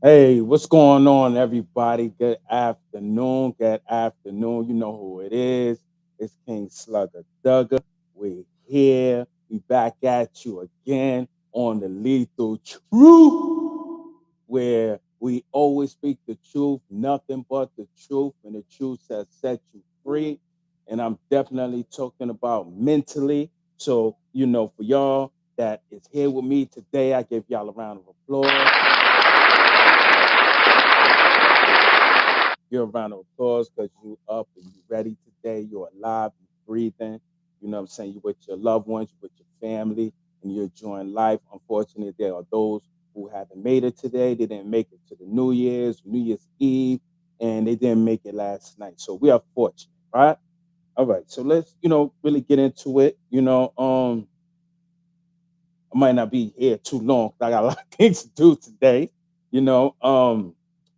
Hey, what's going on, everybody? Good afternoon. Good afternoon. You know who it is. It's King Slugger Dugger. We're here. We back at you again on the Lethal Truth, where we always speak the truth, nothing but the truth, and the truth shall set you free. And I'm definitely talking about mentally. So, for y'all that is here with me today, I give y'all a round of applause. Give a round of applause because you up and you ready today. You're alive, you're breathing. You know what I'm saying? You're with your loved ones, you're with your family, and you're enjoying life. Unfortunately, there are those who haven't made it today. They didn't make it to the New Year's Eve, and they didn't make it last night. So we are fortunate, right? All right. So let's, really get into it. I might not be here too long 'cause I got a lot of things to you today, you know.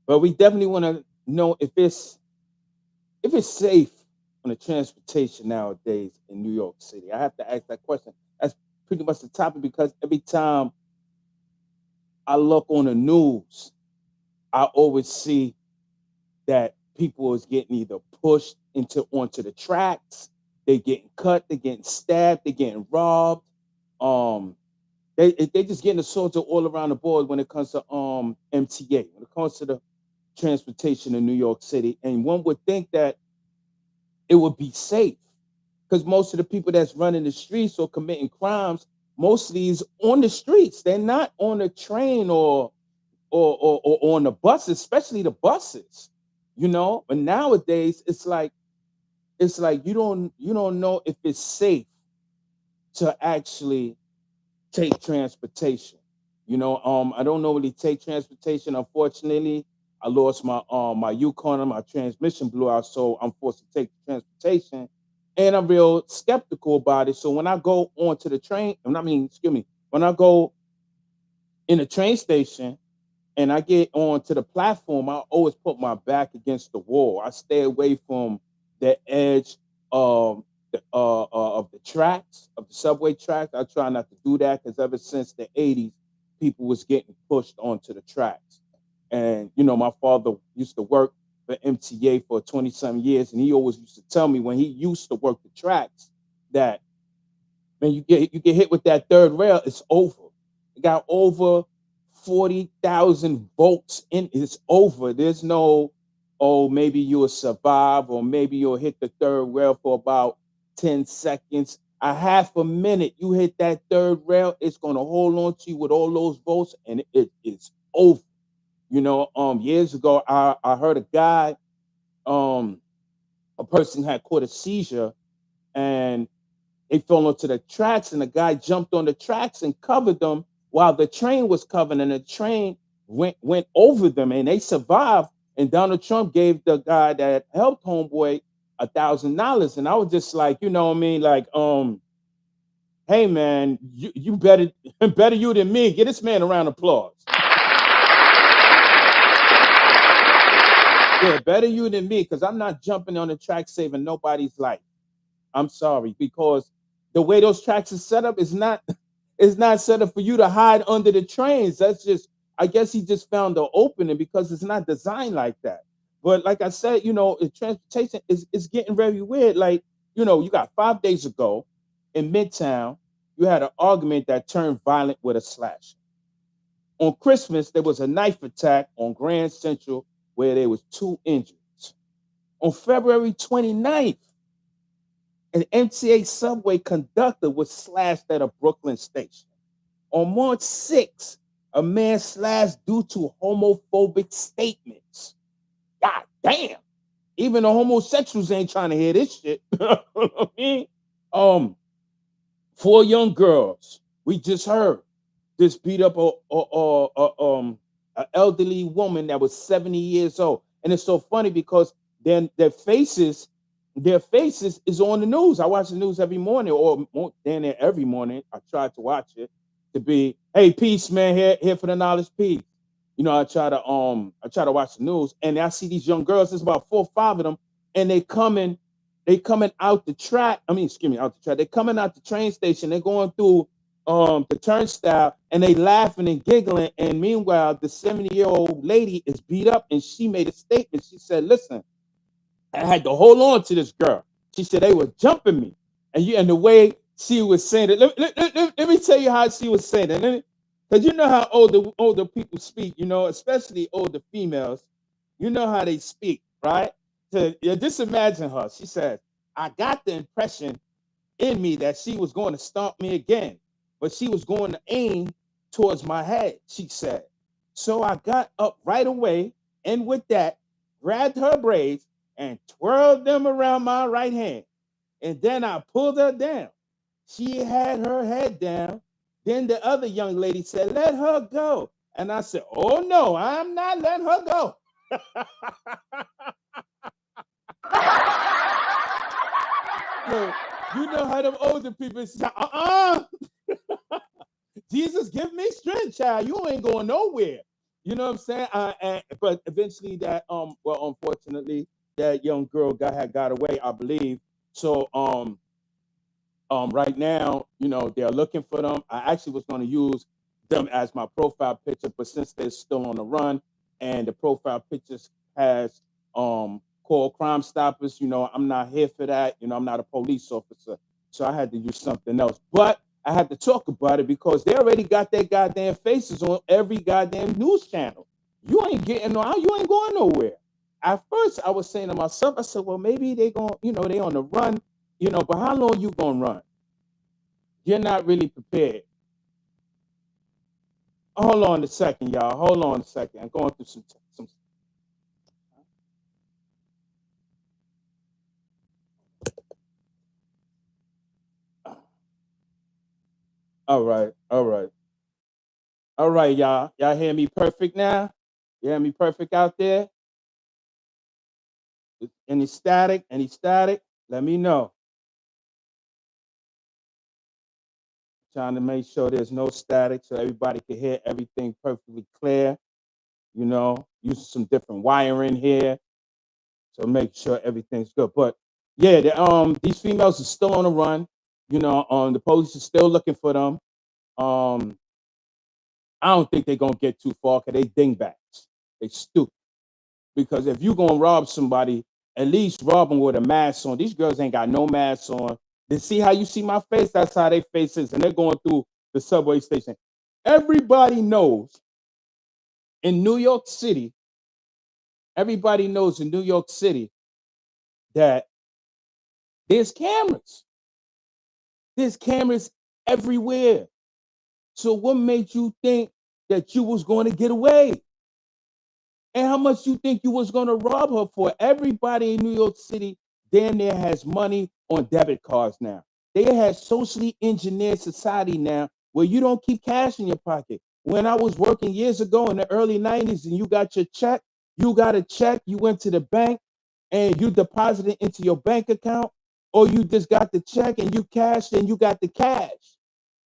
But we definitely want to know if it's safe on the transportation nowadays in New York City. I have to ask that question. That's pretty much the topic because every time I look on the news, I always see that people is getting either pushed into onto the tracks, they getting cut, they getting stabbed, they getting robbed. Um, they just getting assaulted all around the board when it comes to MTA, when it comes to the transportation in New York City. And one would think that it would be safe because most of the people that's running the streets or committing crimes mostly is on the streets. They're not on the train or on the buses, especially the buses. But nowadays it's like you don't know if it's safe to actually take transportation. I don't normally take transportation. Unfortunately, I lost my Yukon and my transmission blew out, so I'm forced to take transportation. And I'm real skeptical about it. So when I go onto the train, and I mean, excuse me, when I go in the train station and I get onto the platform, I always put my back against the wall. I stay away from the edge of the tracks, of the subway tracks. I try not to do that because ever since the '80s, people was getting pushed onto the tracks. And my father used to work for MTA for 20 some years, and he always used to tell me when he used to work the tracks that when you get hit with that third rail, it's over. It got over 40,000 volts in. It's over. There's no, oh, maybe you'll survive, or maybe you'll hit the third rail for about 10 seconds. A half a minute, you hit that third rail, it's gonna hold on to you with all those volts, and it is over. Years ago, I heard a guy, um, a person had caught a seizure, and they fell onto the tracks, and the guy jumped on the tracks and covered them while the train was covered, and the train went over them, and they survived. And Donald Trump gave the guy that helped homeboy $1,000, and I was just like, you know what I mean, like, hey man, you better better you than me. Get this man a round of applause. Yeah, better you than me because I'm not jumping on the track saving nobody's life. I'm sorry because the way those tracks are set up is not it's not set up for you to hide under the trains. That's just I guess he just found the opening because it's not designed like that. But like I said, transportation is getting very weird. Like, you got 5 days ago in Midtown, you had an argument that turned violent with a slash. On Christmas, there was a knife attack on Grand Central where there was two injuries. On February 29th, an MTA subway conductor was slashed at a Brooklyn station. On March 6th, a man slashed due to homophobic statements. God damn. Even the homosexuals ain't trying to hear this shit. You know what I mean? Um, Four young girls, we just heard, just beat up a elderly woman that was 70 years old. And it's so funny because then their faces is on the news. I watch the news every morning, or damn near every morning. I try to watch it to be, hey, peace, man, here for the knowledge, peace. I try to watch the news, and I see these young girls. There's about 4 or 5 of them, and they coming out the track. I mean, excuse me, out the track. They're coming out the train station. They're going through. the turnstile, and they laughing and giggling. And meanwhile, the 70-year-old lady is beat up, and she made a statement. She said, "Listen, I had to hold on to this girl." She said they were jumping me, and the way she was saying it. Let me tell you how she was saying it, because you know how older people speak. Especially older females. You know how they speak, right? So, yeah, just imagine her. She said, "I got the impression in me that she was going to stomp me again, but she was going to aim towards my head," she said. "So I got up right away, and with that, grabbed her braids and twirled them around my right hand. And then I pulled her down. She had her head down. Then the other young lady said, 'Let her go.' And I said, 'Oh no, I'm not letting her go.'" So you know how them older people say, "Jesus, give me strength, child. You ain't going nowhere." You know what I'm saying? But eventually, well, unfortunately, that young girl got away, I believe. So, right now, they're looking for them. I actually was going to use them as my profile picture, but since they're still on the run, and the profile pictures has called Crime Stoppers, I'm not here for that. I'm not a police officer, so I had to use something else. But I had to talk about it because they already got their goddamn faces on every goddamn news channel. You ain't getting no, you ain't going nowhere. At first, I was saying to myself, I said, well, maybe they going, they on the run, but how long you gonna run? You're not really prepared. Hold on a second, y'all. Hold on a second. I'm going through some. All right, all right, all right, y'all. Y'all hear me perfect now? You hear me perfect out there? Any static? Any static? Let me know. Trying to make sure there's no static so everybody can hear everything perfectly clear. Using some different wiring here, so make sure everything's good. But yeah, these females are still on the run. The police is still looking for them. Um, I don't think they're gonna get too far because they dingbats. They stupid. Because if you gonna rob somebody, at least rob them with a mask on. These girls ain't got no mask on. They see how you see my face. That's how their face is, and they're going through the subway station. Everybody knows in New York City. Everybody knows in New York City that there's cameras. There's cameras everywhere. So what made you think that you was going to get away? And how much you think you was gonna rob her for? Everybody in New York City damn near has money on debit cards now. They have socially engineered society now where you don't keep cash in your pocket. When I was working years ago in the early 90s and you got your check, you got a check, you went to the bank and you deposited into your bank account, or you just got the check and you cashed and you got the cash.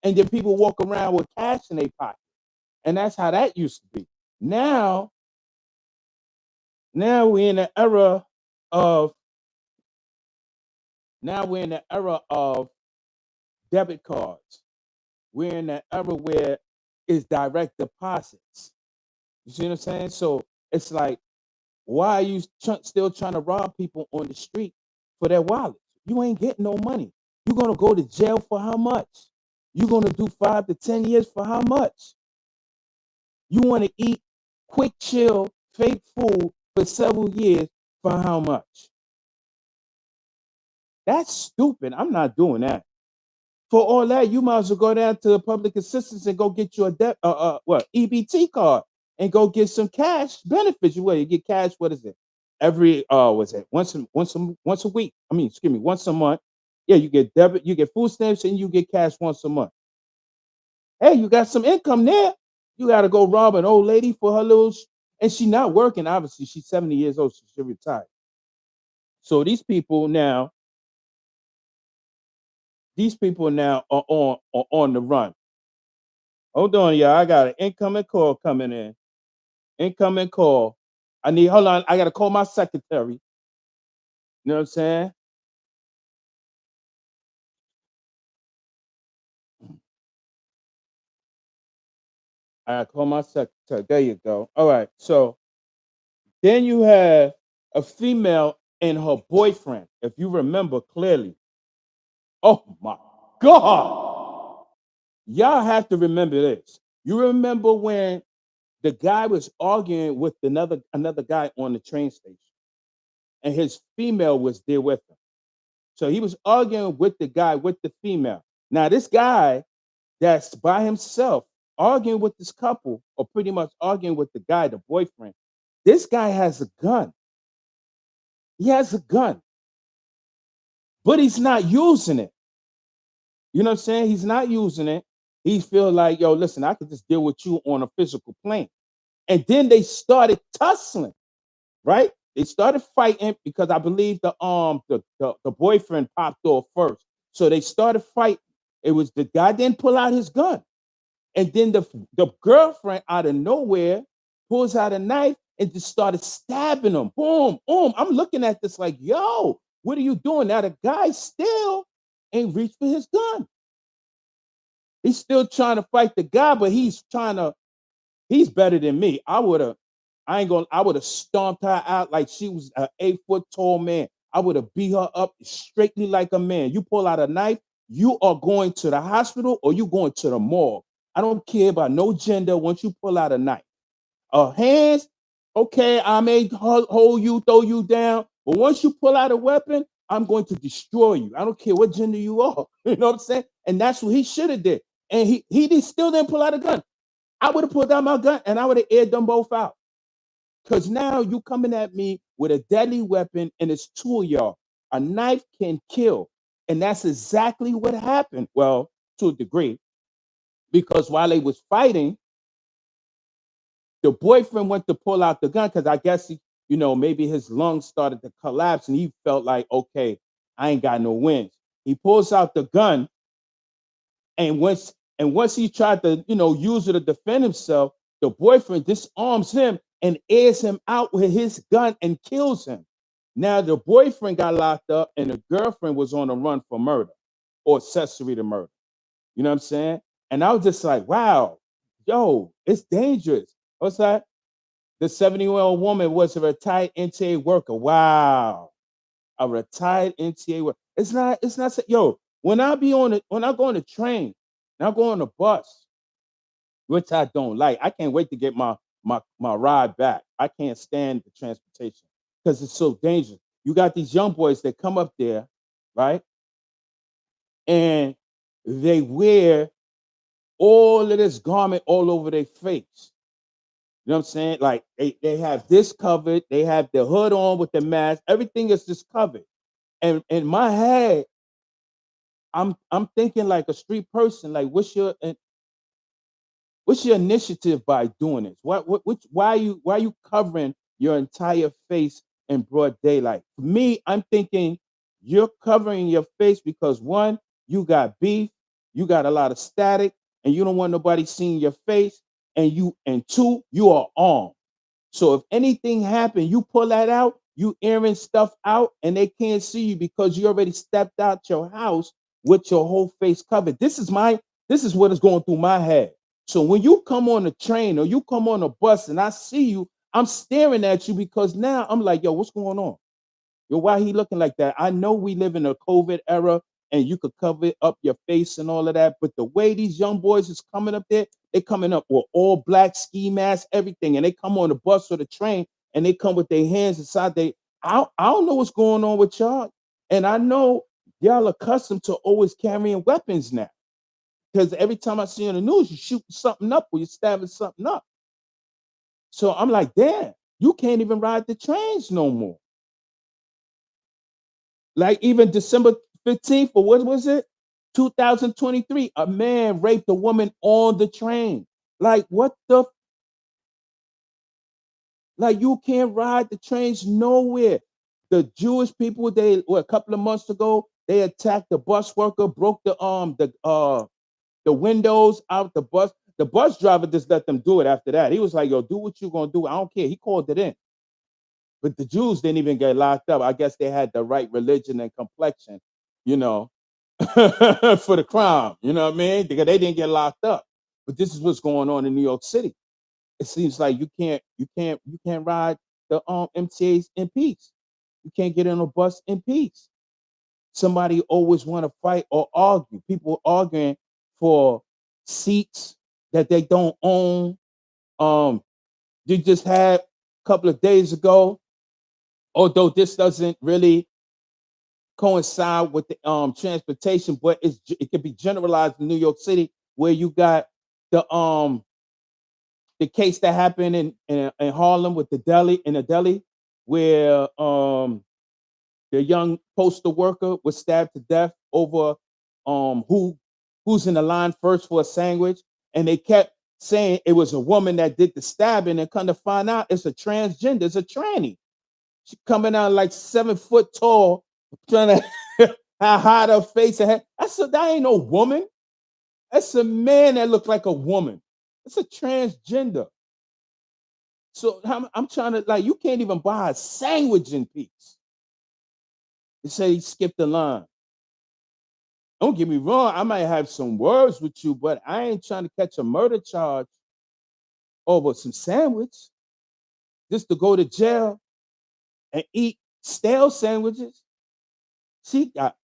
And then people walk around with cash in their pocket. And that's how that used to be. Now now we're in the era of now we're in the era of debit cards. We're in the era where it's direct deposits. You see what I'm saying? So it's like, why are you still trying to rob people on the street for their wallets? You ain't getting no money. You're gonna go to jail for how much? You're gonna do 5 to 10 years for how much? You want to eat quick, chill, fake food for several years for how much? That's stupid. I'm not doing that. For all that, you might as well go down to public assistance and go get you a EBT card and go get some cash benefits. You get cash. What is it? Every was it once a week? I mean, excuse me, once a month. Yeah, you get debit, you get food stamps, and you get cash once a month. Hey, you got some income there. You got to go rob an old lady for her little, and she not working. Obviously, she's 70 years old. So she should retire. So these people now are on the run. Hold on, y'all. I got an incoming call coming in. Incoming call. Hold on. I got to call my secretary. You know what I'm saying? I call my secretary. There you go. All right. So then you have a female and her boyfriend, if you remember clearly. Oh my God. Y'all have to remember this. You remember when the guy was arguing with another guy on the train station, and his female was there with him. So he was arguing with the guy with the female. Now this guy that's by himself arguing with this couple, or pretty much arguing with the guy, the boyfriend. This guy has a gun. He has a gun, but he's not using it. You know what I'm saying? He's not using it. He feel like, yo, listen, I could just deal with you on a physical plane. And then they started tussling, right? They started fighting because I believe the boyfriend popped off first. So they started fighting. It was the guy didn't pull out his gun. And then the girlfriend out of nowhere pulls out a knife and just started stabbing him. Boom, boom. I'm looking at this like, yo, what are you doing? Now the guy still ain't reached for his gun. He's still trying to fight the guy, but he's better than me. I would have stomped her out like she was an 8 foot tall man. I would have beat her up straightly like a man. You pull out a knife, you are going to the hospital or you going to the morgue. I don't care about no gender once you pull out a knife. Hands, okay, I may hold you, throw you down, but once you pull out a weapon, I'm going to destroy you. I don't care what gender you are. You know what I'm saying? And that's what he should have did. And still didn't pull out a gun. I would have pulled out my gun and I would have aired them both out. Because now you coming at me with a deadly weapon and it's two of y'all. A knife can kill. And that's exactly what happened. Well, to a degree, because while they was fighting, the boyfriend went to pull out the gun because I guess maybe his lungs started to collapse and he felt like, okay, I ain't got no wins. He pulls out the gun, and once he tried to, use it to defend himself, the boyfriend disarms him and airs him out with his gun and kills him. Now the boyfriend got locked up and the girlfriend was on the run for murder or accessory to murder. You know what I'm saying? And I was just like, wow, yo, it's dangerous. What's that? The 70-year-old woman was a retired NTA worker. Wow. A retired NTA worker. It's not, yo, when I go on the train, and I go on the bus, which I don't like, I can't wait to get my ride back. I can't stand the transportation because it's so dangerous. You got these young boys that come up there, right? And they wear all of this garment all over their face. You know what I'm saying? Like they have this covered, they have the hood on with the mask, everything is just covered. And in my head, I'm thinking like a street person, like what's your initiative by doing this? Why are you covering your entire face in broad daylight? For me, I'm thinking you're covering your face because one, you got beef, you got a lot of static, and you don't want nobody seeing your face, and two, you are armed. So if anything happened, you pull that out, you airing stuff out, and they can't see you because you already stepped out your house with your whole face covered. This is what is going through my head. So when you come on the train or you come on a bus and I see you, I'm staring at you because now I'm like, yo, what's going on? Yo, why he looking like that? I know we live in a COVID era and you could cover up your face and all of that, but the way these young boys is coming up there, they coming up with all black ski masks, everything, and they come on the bus or the train and they come with their hands inside I don't know what's going on with y'all. And I know y'all accustomed to always carrying weapons now. Because every time I see on the news, you shooting something up or you're stabbing something up. So I'm like, damn, you can't even ride the trains no more. Like even December 15th, or what was it? 2023, a man raped a woman on the train. Like, what the? Like, you can't ride the trains nowhere. The Jewish people, a couple of months ago, they attacked the bus worker, broke the windows out the bus. The bus driver just let them do it after that. He was like, yo, do what you're gonna do. I don't care. He called it in. But the Jews didn't even get locked up. I guess they had the right religion and complexion, you know, for the crime. You know what I mean? Because they didn't get locked up. But this is what's going on in New York City. It seems like you can't ride the MTAs in peace. You can't get on a bus in peace. Somebody always want to fight or argue. People arguing for seats that they don't own. Um, you just had a couple of days ago, although this doesn't really coincide with the transportation, but it can be generalized in New York City, where you got the case that happened in Harlem with the deli in a deli, where the young postal worker was stabbed to death over who's in the line first for a sandwich, and they kept saying it was a woman that did the stabbing, and come to find out it's a transgender, it's a tranny. She coming out like 7 foot tall, trying to hide her face and head. I said that ain't no woman. That's a man that looked like a woman. It's a transgender. So I'm trying to, like, you can't even buy a sandwich in peace. They say he skipped the line. Don't get me wrong, I might have some words with you, but I ain't trying to catch a murder charge over some sandwich just to go to jail and eat stale sandwiches. She got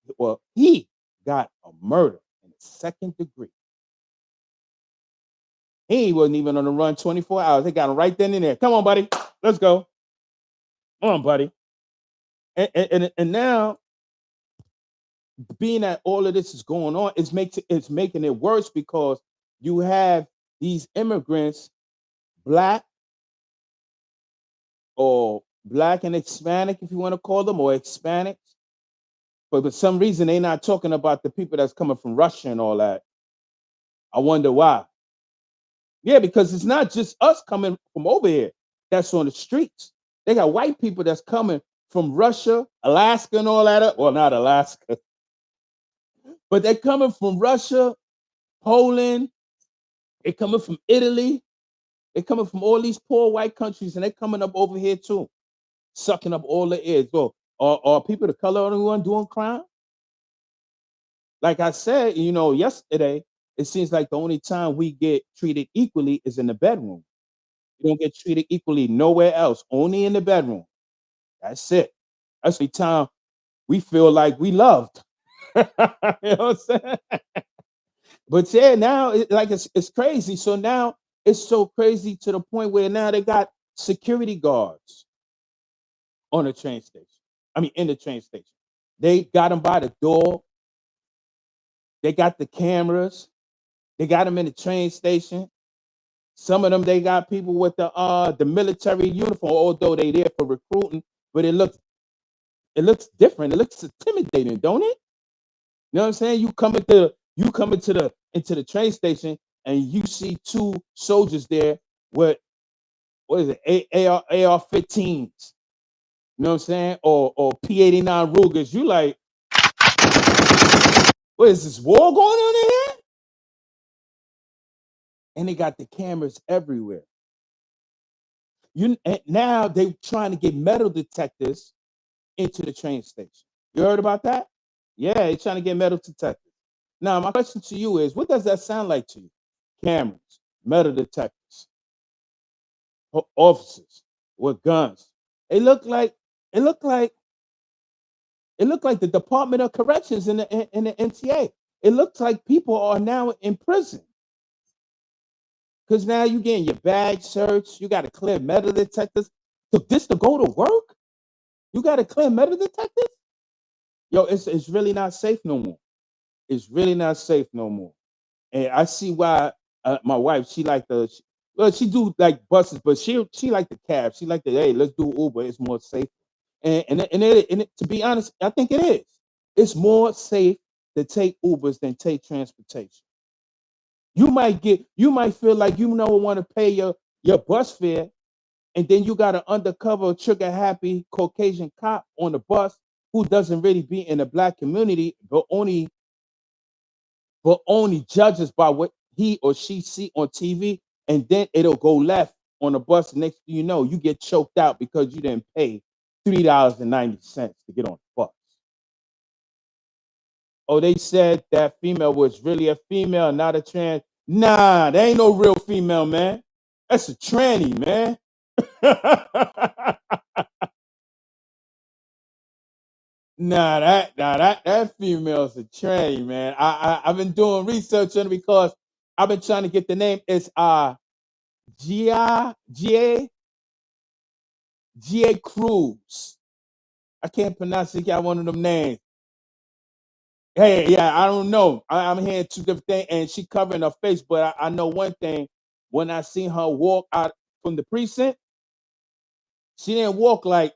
he got a murder in the second degree. He wasn't even on the run 24 hours. They got him right then and there. Come on, buddy. Let's go. Come on, buddy. And now, being that all of this is going on, it's making it worse, because you have these immigrants, black or black and Hispanic, if you want to call them, or Hispanics. But for some reason, they're not talking about the people that's coming from Russia and all that. I wonder why. Yeah, because it's not just us coming from over here that's on the streets. They got white people that's coming from Russia, Alaska, and all that. Well, not Alaska, but they're coming from Russia, Poland. They're coming from Italy. They're coming from all these poor white countries, and they're coming up over here too, sucking up all the air. So, are people of color the one doing crime? Like I said, yesterday, it seems like the only time we get treated equally is in the bedroom. You don't get treated equally nowhere else, only in the bedroom. That's it. That's the time we feel like we loved. You know what I'm saying? But yeah, now it's crazy. So now it's so crazy to the point where now they got security guards on the train station. I mean, in the train station. They got them by the door. They got the cameras. They got them in the train station. Some of them, they got people with the military uniform, although they there for recruiting, but it looks different. It looks intimidating, don't it? You know what I'm saying? You come into the train station, and you see two soldiers there with, what is it, AR-15s. You know what I'm saying? Or P-89 Rugers. You like, what is this, war going on in here? And they got the cameras everywhere. And now they trying to get metal detectors into the train station. You heard about that? Yeah, they're trying to get metal detectors. Now, my question to you is, what does that sound like to you? Cameras, metal detectors, officers with guns. It looked like it looked like it looked like the Department of Corrections in the NTA. It looks like people are now in prison, because now you getting your bag searched. You got to clear metal detectors. To go to work, you got to clear metal detectors. Yo, it's really not safe no more. It's really not safe no more. And I see why my wife, she do like buses, but she like the cab. She like the, hey, let's do Uber. It's more safe. To be honest, I think it is. It's more safe to take Ubers than take transportation. You might feel like you don't want to pay your bus fare, and then you got an undercover trigger happy Caucasian cop on the bus who doesn't really be in the black community, but only judges by what he or she see on TV, and then it'll go left on the bus. Next thing you know, you get choked out because you didn't pay $3.90 to get on the bus. Oh, they said that female was really a female, not a trans. Nah, that ain't no real female, man. That's a tranny, man. That female's a tranny, man. I've been doing research on it because I've been trying to get the name. It's Gia G A Cruz. I can't pronounce it. Got one of them names. Hey, yeah, I don't know. I'm hearing two different things, and she covering her face. But I know one thing. When I seen her walk out from the precinct, she didn't walk like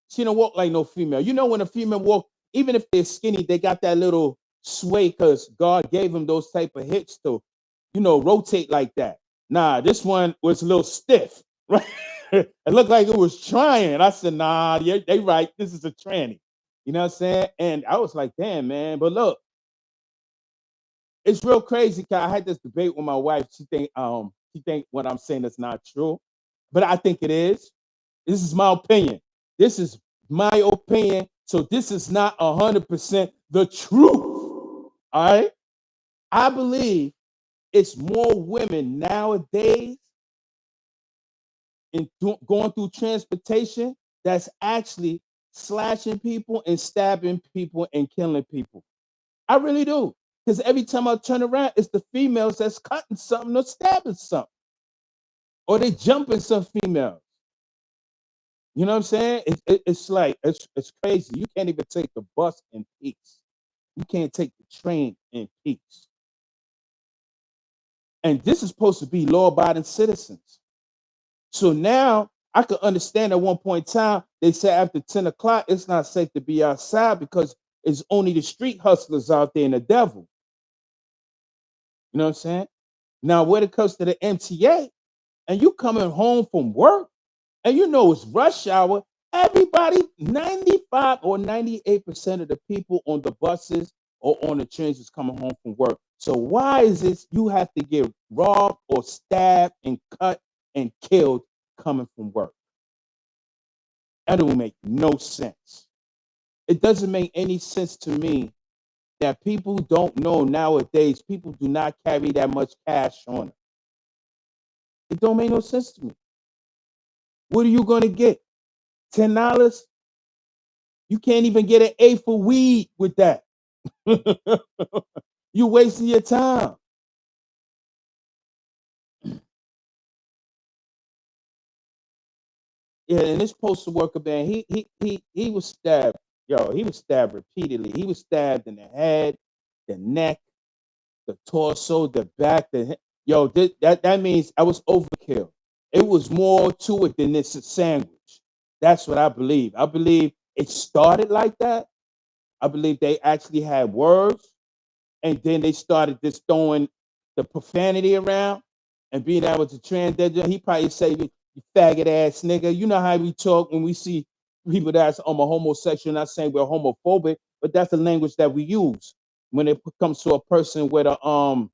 she didn't walk like no female. You know, when a female walk, even if they're skinny, they got that little sway because God gave them those type of hips to, rotate like that. Nah, this one was a little stiff, right? It looked like it was trying. I said, nah, yeah, they right. This is a tranny. You know what I'm saying? And I was like, damn, man. But look, it's real crazy because I had this debate with my wife. She think what I'm saying is not true, but I think it is. This is my opinion. This is my opinion. So this is not 100% the truth. All right. I believe it's more women nowadays going through transportation that's actually slashing people and stabbing people and killing people. I really do. Because every time I turn around, it's the females that's cutting something or stabbing something. Or they jumping some females. You know what I'm saying? It's like it's crazy. You can't even take the bus in peace. You can't take the train in peace. And this is supposed to be law-abiding citizens. So now I could understand at one point in time they said after 10 o'clock it's not safe to be outside because it's only the street hustlers out there and the devil. You know what I'm saying? Now, when it comes to the MTA, and you coming home from work, and you know it's rush hour, everybody, 95 or 98% of the people on the buses or on the trains is coming home from work. So why is this you have to get robbed or stabbed and cut and killed coming from work? That don't make no sense. It doesn't make any sense to me that people don't know nowadays. People do not carry that much cash on them. It don't make no sense to me. What are you gonna get? $10? You can't even get an A for weed with that. You wasting your time. Yeah, and this postal worker man, he was stabbed. Yo, he was stabbed repeatedly. He was stabbed in the head, the neck, the torso, the back, yo, that means I was overkill. It was more to it than this sandwich. That's what I believe. I believe it started like that. I believe they actually had words, and then they started just throwing the profanity around and being able to transgender. He probably say, "You faggot ass nigga." You know how we talk when we see people that's a homosexual. Not saying we're homophobic, but that's the language that we use when it comes to a person with a um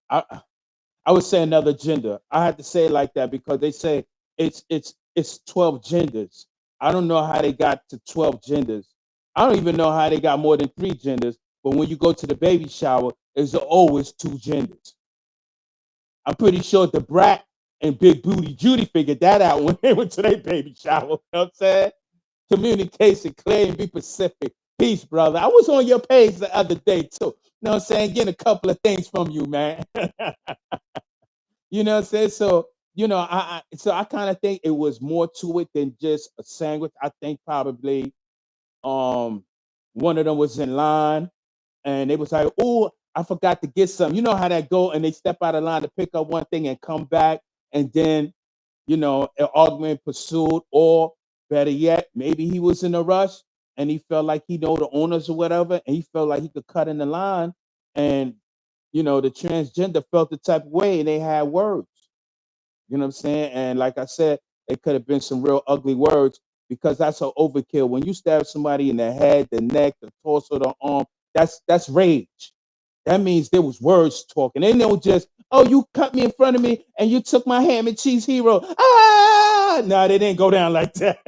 I I would say another gender. I had to say it like that because they say it's 12 genders. I don't know how they got to 12 genders. I don't even know how they got more than 3 genders. But when you go to the baby shower, there's always 2 genders. I'm pretty sure the brat and Big Booty Judy figured that out when they went to their baby shower. You know what I'm saying? Communication clear and be Pacific. Peace, brother. I was on your page the other day too. You know what I'm saying? Getting a couple of things from you, man. You know what I'm saying? So, I kind of think it was more to it than just a sandwich. I think probably um one of them was in line and they was like, oh, I forgot to get some. You know how that go, and they step out of line to pick up one thing and come back, and then an argument pursued, or better yet, maybe he was in a rush and he felt like he know the owners or whatever, and he felt like he could cut in the line, and the transgender felt the type of way, and they had words. You know what I'm saying? And like I said, it could have been some real ugly words because that's an overkill. When you stab somebody in the head, the neck, the torso, the arm, that's rage. That means there was words talking. They know just, oh, you cut me in front of me and you took my ham and cheese hero. Ah, no, they didn't go down like that.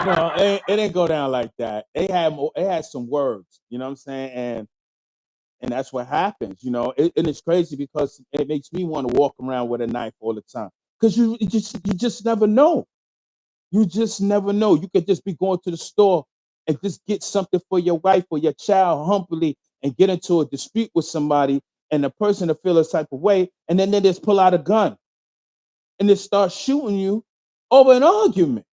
No, it didn't go down like that. It had some words, you know what I'm saying? And that's what happens, you know. And it's crazy because it makes me want to walk around with a knife all the time. Because you just never know. You just never know. You could just be going to the store and just get something for your wife or your child humbly and get into a dispute with somebody and the person to feel a type of way, and then they just pull out a gun and they start shooting you over an argument.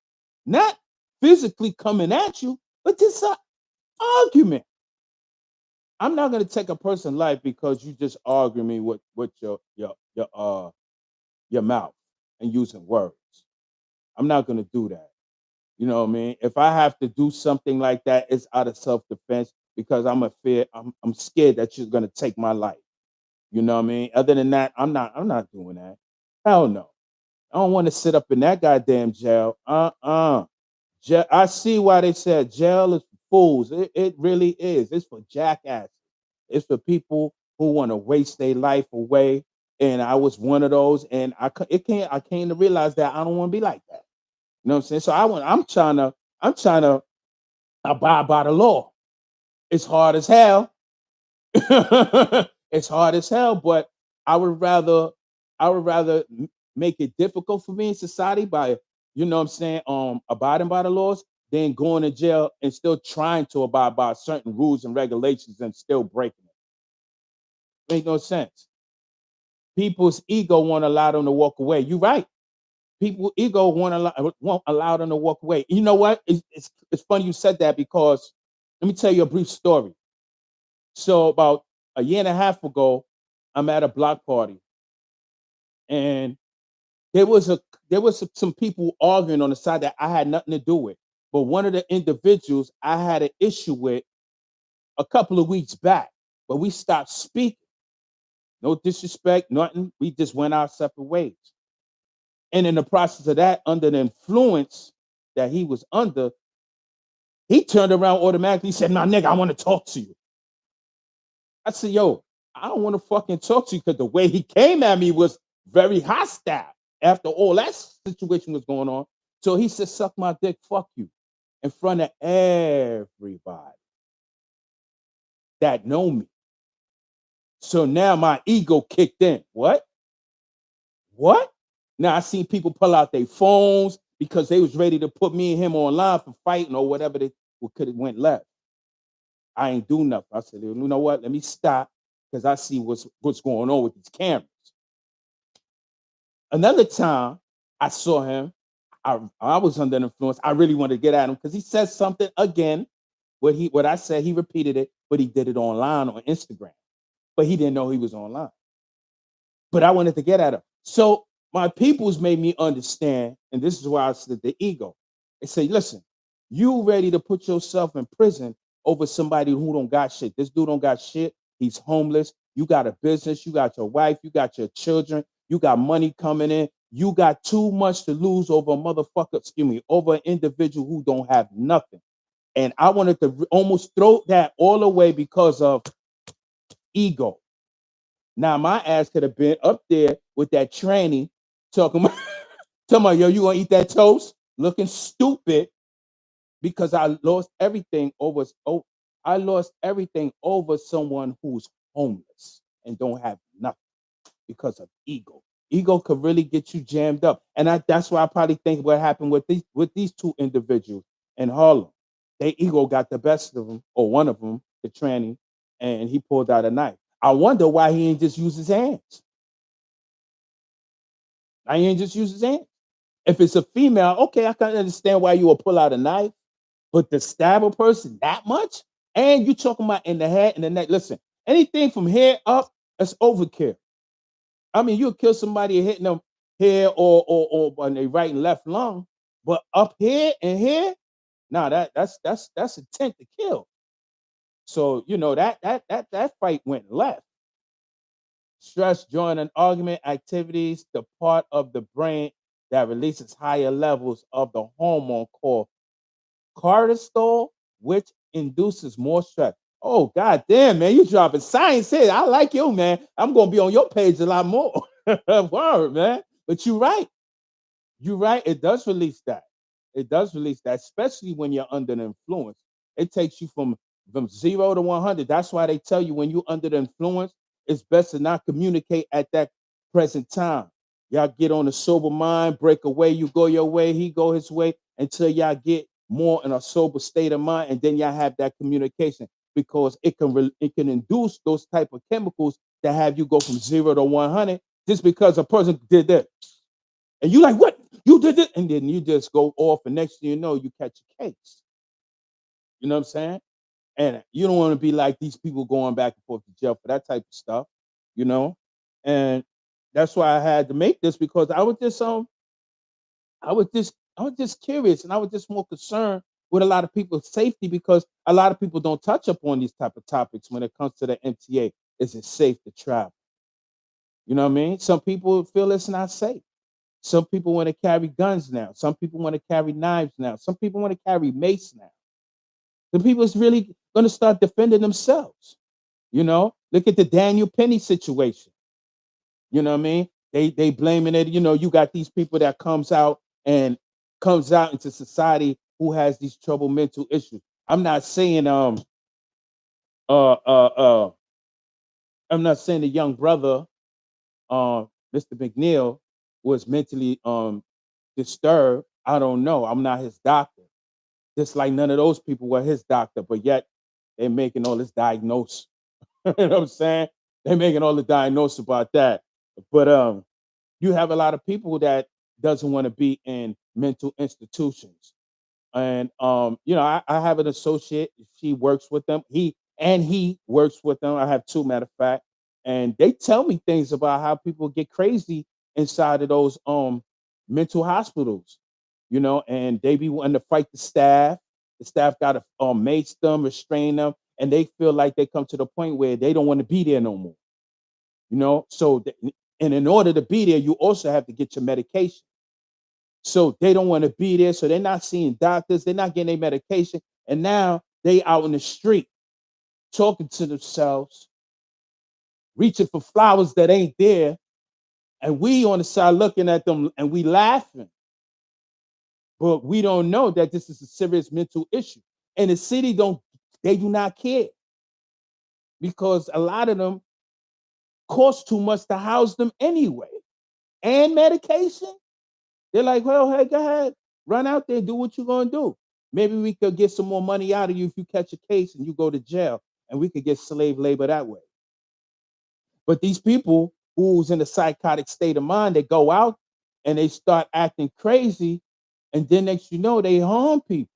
Not physically coming at you, but just an argument. I'm not gonna take a person's life because you just argue me with your mouth and using words. I'm not gonna do that. You know what I mean? If I have to do something like that, it's out of self-defense because I'm scared that you're gonna take my life. You know what I mean? Other than that, I'm not doing that. Hell no. I don't want to sit up in that goddamn jail. I see why they said jail is for fools. It really is. It's for jackasses. It's for people who want to waste their life away. And I was one of those. And I came to realize that I don't want to be like that. You know what I'm saying? So I'm trying to abide by the law. It's hard as hell. It's hard as hell, but I would rather make it difficult for me in society by, you know what I'm saying, abiding by the laws than going to jail and still trying to abide by certain rules and regulations and still breaking it. Make no sense. People's ego won't allow them to walk away. You're right. People ego won't allow them to walk away. You know what? It's funny you said that because let me tell you a brief story. So about a year and a half ago, I'm at a block party, and there was a there was some people arguing on the side that I had nothing to do with. But one of the individuals I had an issue with a couple of weeks back, but we stopped speaking. No disrespect, nothing. We just went our separate ways. And in the process of that, under the influence that he was under, he turned around automatically. Said, "Nah, nigga, I want to talk to you." I said, "Yo, I don't want to fucking talk to you," because the way he came at me was very hostile after all that situation was going on. So he said, "Suck my dick, fuck you," in front of everybody that know me. So now my ego kicked in. What? What? Now I seen people pull out their phones because they was ready to put me and him online for fighting or whatever they could have went left. I ain't do nothing. I said, "You know what? Let me stop because I see what's going on with these cameras." Another time I saw him, I was under influence. I really wanted to get at him because he said something again. What I said, he repeated it, but he did it online on Instagram. But he didn't know he was online. But I wanted to get at him. So my peoples made me understand, and this is why I said the ego. They say, "Listen, you ready to put yourself in prison over somebody who don't got shit. This dude don't got shit. He's homeless. You got a business. You got your wife. You got your children. You got money coming in. You got too much to lose over a motherfucker, excuse me, over an individual who don't have nothing." And I wanted to almost throw that all away because of ego. Now my ass could have been up there with that tranny talking about, talking about, "Yo, you gonna eat that toast?" Looking stupid because I lost everything over someone who's homeless and don't have nothing because of ego. Ego could really get you jammed up. And that's why I probably think what happened with these two individuals in Harlem. Their ego got the best of them, or one of them, the tranny, and he pulled out a knife. I wonder why he ain't just use his hands. I ain't just use his hands. If it's a female, okay, I can understand why you would pull out a knife, but to stab a person that much, and you talking about in the head and the neck. Listen, anything from here up, that's overkill. I mean, you'll kill somebody hitting them here or on their right and left lung, but up here and here, nah, that's intent to kill. So you know that fight went left. Stress during an argument activities the part of the brain that releases higher levels of the hormone called cortisol, which induces more stress. Oh, god damn, man, you dropping science here. I like you, man. I'm gonna be on your page a lot more. Word, man. But you're right. You're right. It does release that. It does release that, especially when you're under the influence. It takes you from 0 to 100. That's why they tell you when you're under the influence, it's best to not communicate at that present time. Y'all get on a sober mind, break away. You go your way, he go his way, until y'all get more in a sober state of mind, and then y'all have that communication, because it can induce those type of chemicals that have you go from 0 to 100 just because a person did that, and you like, what, you did it, and then you just go off, and next thing you know, you catch a case. You know what I'm saying? And you don't want to be like these people going back and forth to jail for that type of stuff, you know. And that's why I had to make this, because I was just curious, and I was just more concerned with a lot of people's safety, because a lot of people don't touch up on these type of topics when it comes to the MTA. Is it safe to travel? You know what I mean? Some people feel it's not safe. Some people want to carry guns now. Some people want to carry knives now. Some people want to carry mace now. The people is really going to start defending themselves. You know, look at the Daniel Penny situation. You know what I mean? They blaming it. You know, you got these people that comes out into society who has these trouble mental issues. I'm not saying uh uh uh I'm not saying the young brother Mr. McNeil was mentally disturbed. I don't know. I'm not his doctor. Just like none of those people were his doctor, but yet they're making all this diagnosis. You know what I'm saying? They're making all the diagnosis about that. But you have a lot of people that doesn't want to be in mental institutions. And you know, I have an associate. She works with them. He works with them. I have two, matter of fact, and they tell me things about how people get crazy inside of those mental hospitals. You know, and they be wanting to fight the staff. The staff got to mace them, restrain them, and they feel like they come to the point where they don't want to be there no more. You know, and in order to be there, you also have to get your medication. So they don't want to be there. So they're not seeing doctors. They're not getting their medication. And now they out in the street talking to themselves, reaching for flowers that ain't there. And we on the side looking at them and we laughing. But we don't know that this is a serious mental issue. And the city they do not care, because a lot of them cost too much to house them anyway. And medication. They're like, well, hey, go ahead, run out there, do what you're gonna do. Maybe we could get some more money out of you if you catch a case and you go to jail, and we could get slave labor that way. But these people who's in a psychotic state of mind, they go out and they start acting crazy, and then next you know they harm people.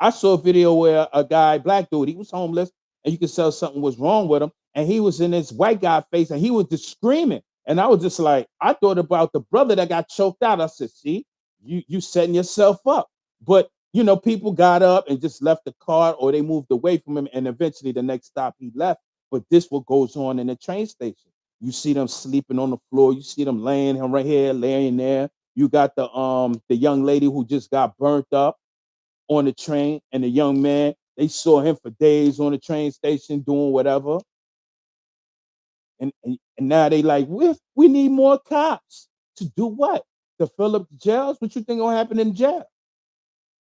I saw a video where a guy, black dude, he was homeless, and you could tell something was wrong with him. And he was in this white guy face, and he was just screaming. And I was just like, I thought about the brother that got choked out. I said, see, you setting yourself up. But you know, people got up and just left the car, or they moved away from him, and eventually the next stop he left. But this what goes on in the train station. You see them sleeping on the floor. You see them laying him right here, laying there. You got the young lady who just got burnt up on the train, and the young man, they saw him for days on the train station doing whatever. And now they like, we need more cops to do what? To fill up the jails? What you think gonna happen in jail?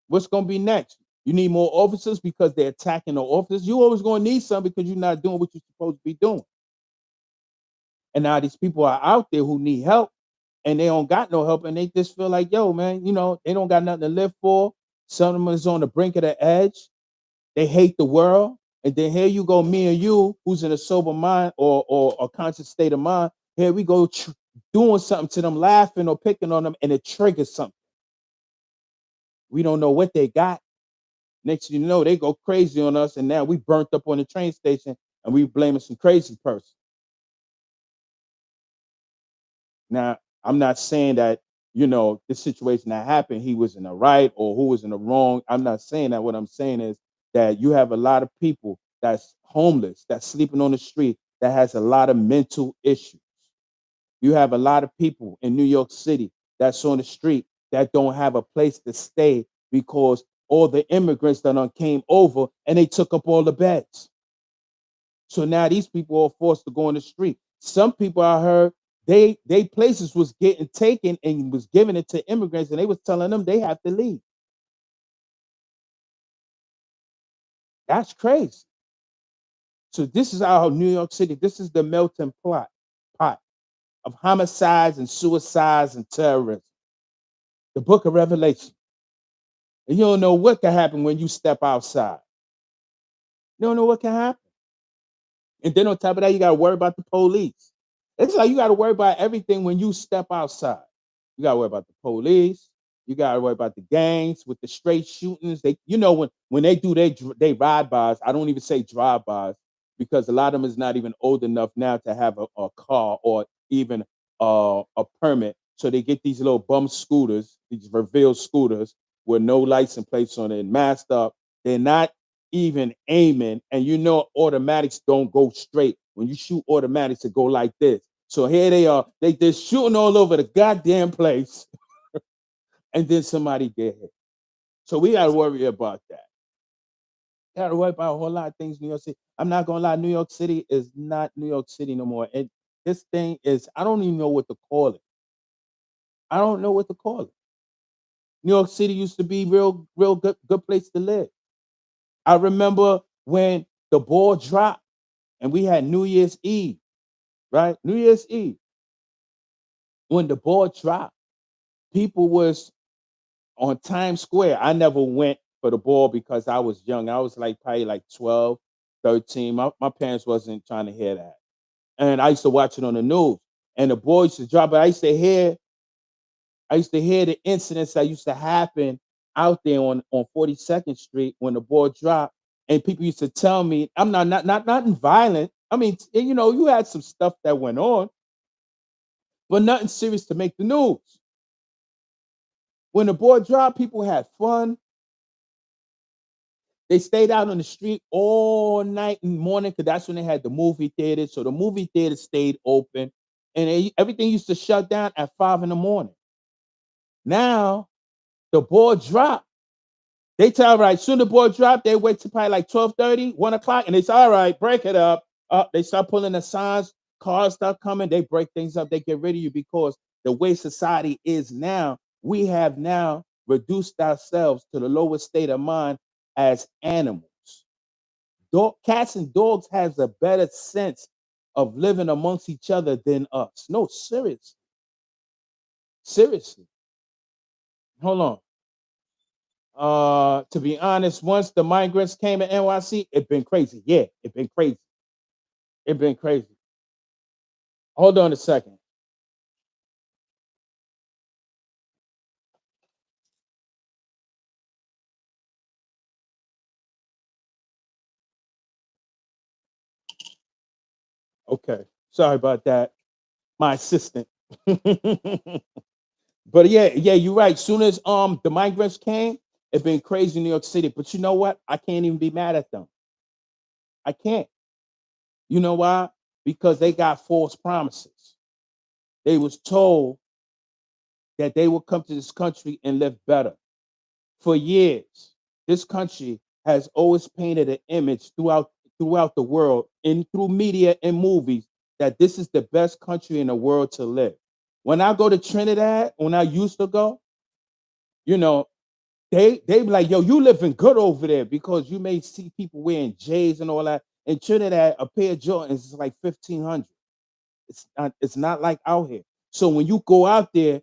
What's gonna be next? You need more officers because they're attacking the officers. You always gonna need some because you're not doing what you're supposed to be doing. And now these people are out there who need help, and they don't got no help, and they just feel like, yo, man, you know, they don't got nothing to live for. Some of them is on the brink of the edge. They hate the world. And then here you go, me and you, who's in a sober mind or a conscious state of mind. Here we go doing something to them, laughing or picking on them, and it triggers something. We don't know what they got. Next thing you know, they go crazy on us, and now we burnt up on the train station, and we blaming some crazy person. Now, I'm not saying that, you know, the situation that happened, he was in the right or who was in the wrong. I'm not saying that. What I'm saying is that you have a lot of people that's homeless, that's sleeping on the street, that has a lot of mental issues. You have a lot of people in New York City that's on the street that don't have a place to stay because all the immigrants that came over and they took up all the beds. So now these people are forced to go on the street. Some people I heard they places was getting taken and was giving it to immigrants, and they was telling them they have to leave. That's crazy. So this is our New York City. This is the melting pot of homicides and suicides and terrorism. The book of Revelation. And you don't know what can happen when you step outside. You don't know what can happen. And then on top of that, you got to worry about the police. It's like you got to worry about everything when you step outside. You got to worry about the police. You got to worry about the gangs with the straight shootings. They, when they do they ride bys. I don't even say drive bys because a lot of them is not even old enough now to have a car or even a permit. So they get these little bum scooters, these reveal scooters with no license plates on it, and masked up. They're not even aiming, and automatics don't go straight. When you shoot automatics, it go like this. So here they are, they just shooting all over the goddamn place, and then somebody get hit. So we gotta worry about that. Gotta worry about a whole lot of things. New York City. I'm not gonna lie, New York City is not New York City no more. And this thing is, I don't even know what to call it. I don't know what to call it. New York City used to be real good place to live. I remember when the ball dropped and we had New Year's Eve, right? New Year's Eve. When the ball dropped, people was on Times Square. I never went for the ball because I was young. I was like probably like 12, 13. My parents wasn't trying to hear that. And I used to watch it on the news. And the ball used to drop, but I used to hear the incidents that used to happen out there on 42nd Street when the ball dropped. And people used to tell me, I'm not nothing violent. I mean, you had some stuff that went on, but nothing serious to make the news. When the ball dropped, people had fun. They stayed out on the street all night and morning because that's when they had the movie theater. So the movie theater stayed open, and everything used to shut down at 5 in the morning. Now the ball dropped. They tell right soon the ball dropped. They wait till probably like 12:30, 1 o'clock, and they say, "All right, break it up." They start pulling the signs. Cars start coming. They break things up. They get rid of you because the way society is now, we have now reduced ourselves to the lowest state of mind as animals. Cats and dogs has a better sense of living amongst each other than us. No, seriously, seriously. Hold on. To be honest, once the migrants came to NYC, it been crazy. Yeah, it been crazy. It been crazy. Hold on a second. Okay, sorry about that. My assistant. But yeah, you're right. Soon as the migrants came, it been crazy in New York City. But you know what? I can't even be mad at them. I can't. You know why? Because they got false promises. They was told that they would come to this country and live better. For years, this country has always painted an image throughout the world and through media and movies that this is the best country in the world to live. When I go to Trinidad, when I used to go, you know, they be like, yo, you living good over there because you may see people wearing J's and all that. In Trinidad, a pair of Jordans is like 1,500. It's not like out here. So when you go out there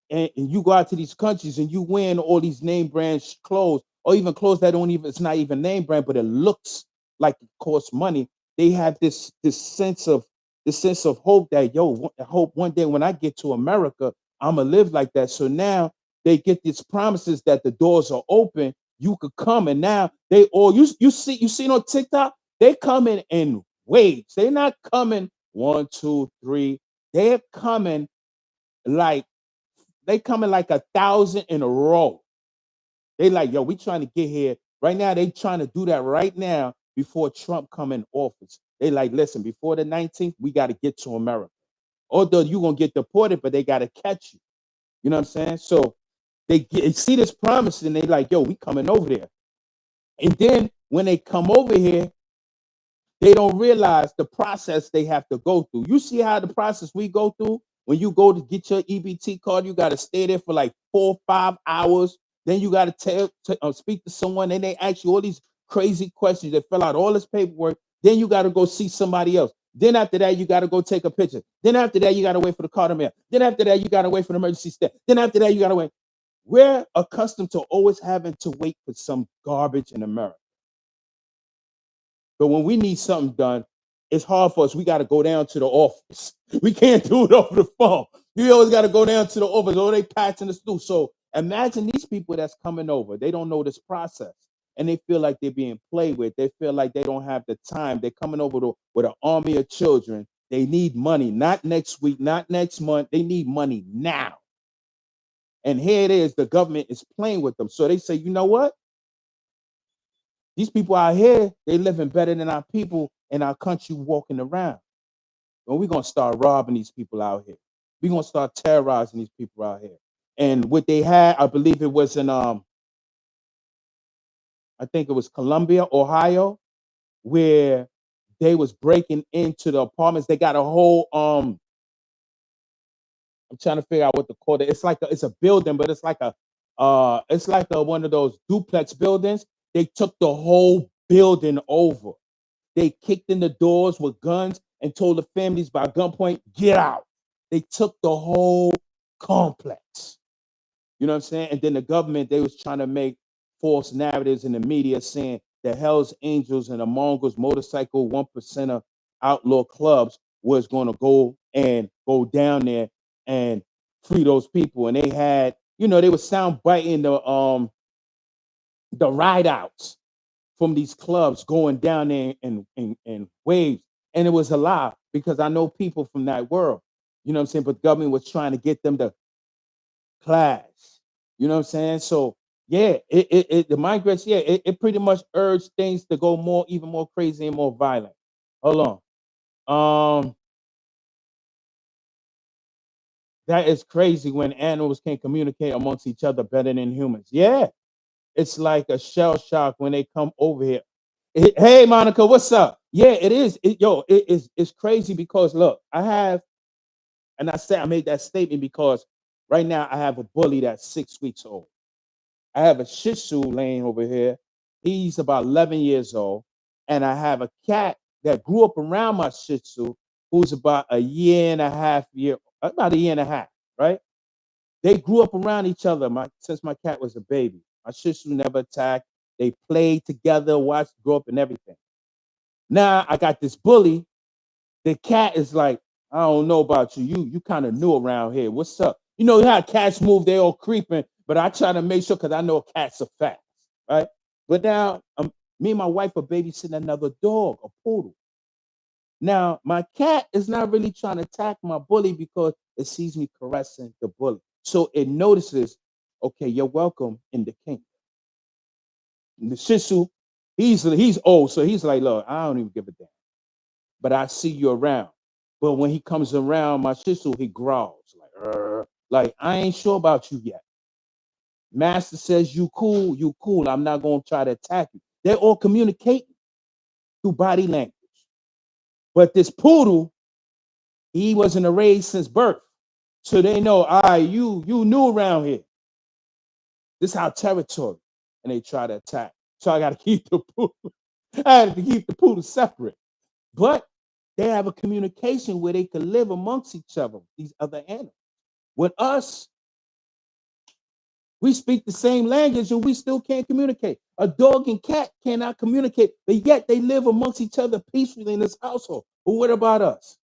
and you go out to these countries and you wearing all these name brand clothes, or even clothes that don't even it's not even name brand, but it looks like it costs money. They have this sense of hope that I hope one day when I get to America, I'm gonna live like that. So now they get these promises that the doors are open. You could come, and now they all you see on TikTok. They coming in waves. They're not coming one, two, three. They're coming like they coming like 1,000 in a row. They like, yo, we trying to get here right now. They trying to do that right now before Trump come in office. They like, listen, before the 19th, we got to get to America. Although you gonna get deported, but they got to catch you. You know what I'm saying? So they see this promise and they like, yo, we coming over there. And then when they come over here, they don't realize the process they have to go through. You see how the process we go through when you go to get your EBT card, you got to stay there for like 4 or 5 hours. Then you got to speak to someone, and they ask you all these crazy questions. They fill out all this paperwork. Then you got to go see somebody else. Then after that, you got to go take a picture. Then after that, you got to wait for the car to mail. Then after that, you got to wait for the emergency step. Then after that, you got to wait. We're accustomed to always having to wait for some garbage in America. But when we need something done, it's hard for us. We got to go down to the office. We can't do it over the phone. You always got to go down to the office, or they patching us through. So imagine these people that's coming over. They don't know this process, and they feel like they're being played with. They feel like they don't have the time. They're coming over with an army of children. They need money, not next week, not next month. They need money now. And here it is. The government is playing with them. So they say, you know what? These people out here, they living better than our people in our country walking around. And we're gonna start robbing these people out here. We're gonna start terrorizing these people out here. And what they had, I believe it was in I think it was Columbia, Ohio, where they was breaking into the apartments. They got a whole I'm trying to figure out what to call it. It's a building, but it's like a one of those duplex buildings. They took the whole building over. They kicked in the doors with guns and told the families by gunpoint, get out. They took the whole complex. You know what I'm saying? And then the government, they was trying to make false narratives in the media saying the Hells Angels and the Mongols motorcycle 1% outlaw clubs was going to go down there and free those people. And they had, they were sound biting the ride outs from these clubs going down there in waves. And it was a lie because I know people from that world. You know what I'm saying? But the government was trying to get them to clash. You know what I'm saying? So yeah, the migrants, yeah, it pretty much urged things to go even more crazy and more violent. Hold on. That is crazy when animals can communicate amongst each other better than humans. Yeah. It's like a shell shock when they come over here. Hey, Monica, what's up? Yeah, it is. It's crazy because look, I made that statement because right now I have a bully that's 6 weeks old. I have a Shih Tzu laying over here. He's about 11 years old, and I have a cat that grew up around my Shih Tzu, who's about about a year and a half, right? They grew up around each other since my cat was a baby. My Shih Tzu never attacked. They played together, watched grow up and everything. Now I got this bully. The cat is like, I don't know about you. You kind of new around here. What's up? You know how cats move, they all creeping, but I try to make sure because I know cats are fast, right? But now me and my wife are babysitting another dog, a poodle. Now my cat is not really trying to attack my bully because it sees me caressing the bully. So it notices, okay, you're welcome in the kingdom. And the Shih Tzu, he's old, so he's like, look, I don't even give a damn. But I see you around. But when he comes around my Shih Tzu, he growls like I ain't sure about you yet. Master says you cool, you cool. I'm not gonna try to attack you. They're all communicating through body language. But this poodle, he wasn't raised since birth. So they know, all right, you new around here. This is our territory. And they try to attack. So I gotta keep the poodle. I had to keep the poodle separate. But they have a communication where they can live amongst each other, these other animals. With us, we speak the same language and we still can't communicate. A dog and cat cannot communicate, but yet they live amongst each other peacefully in this household. But what about us?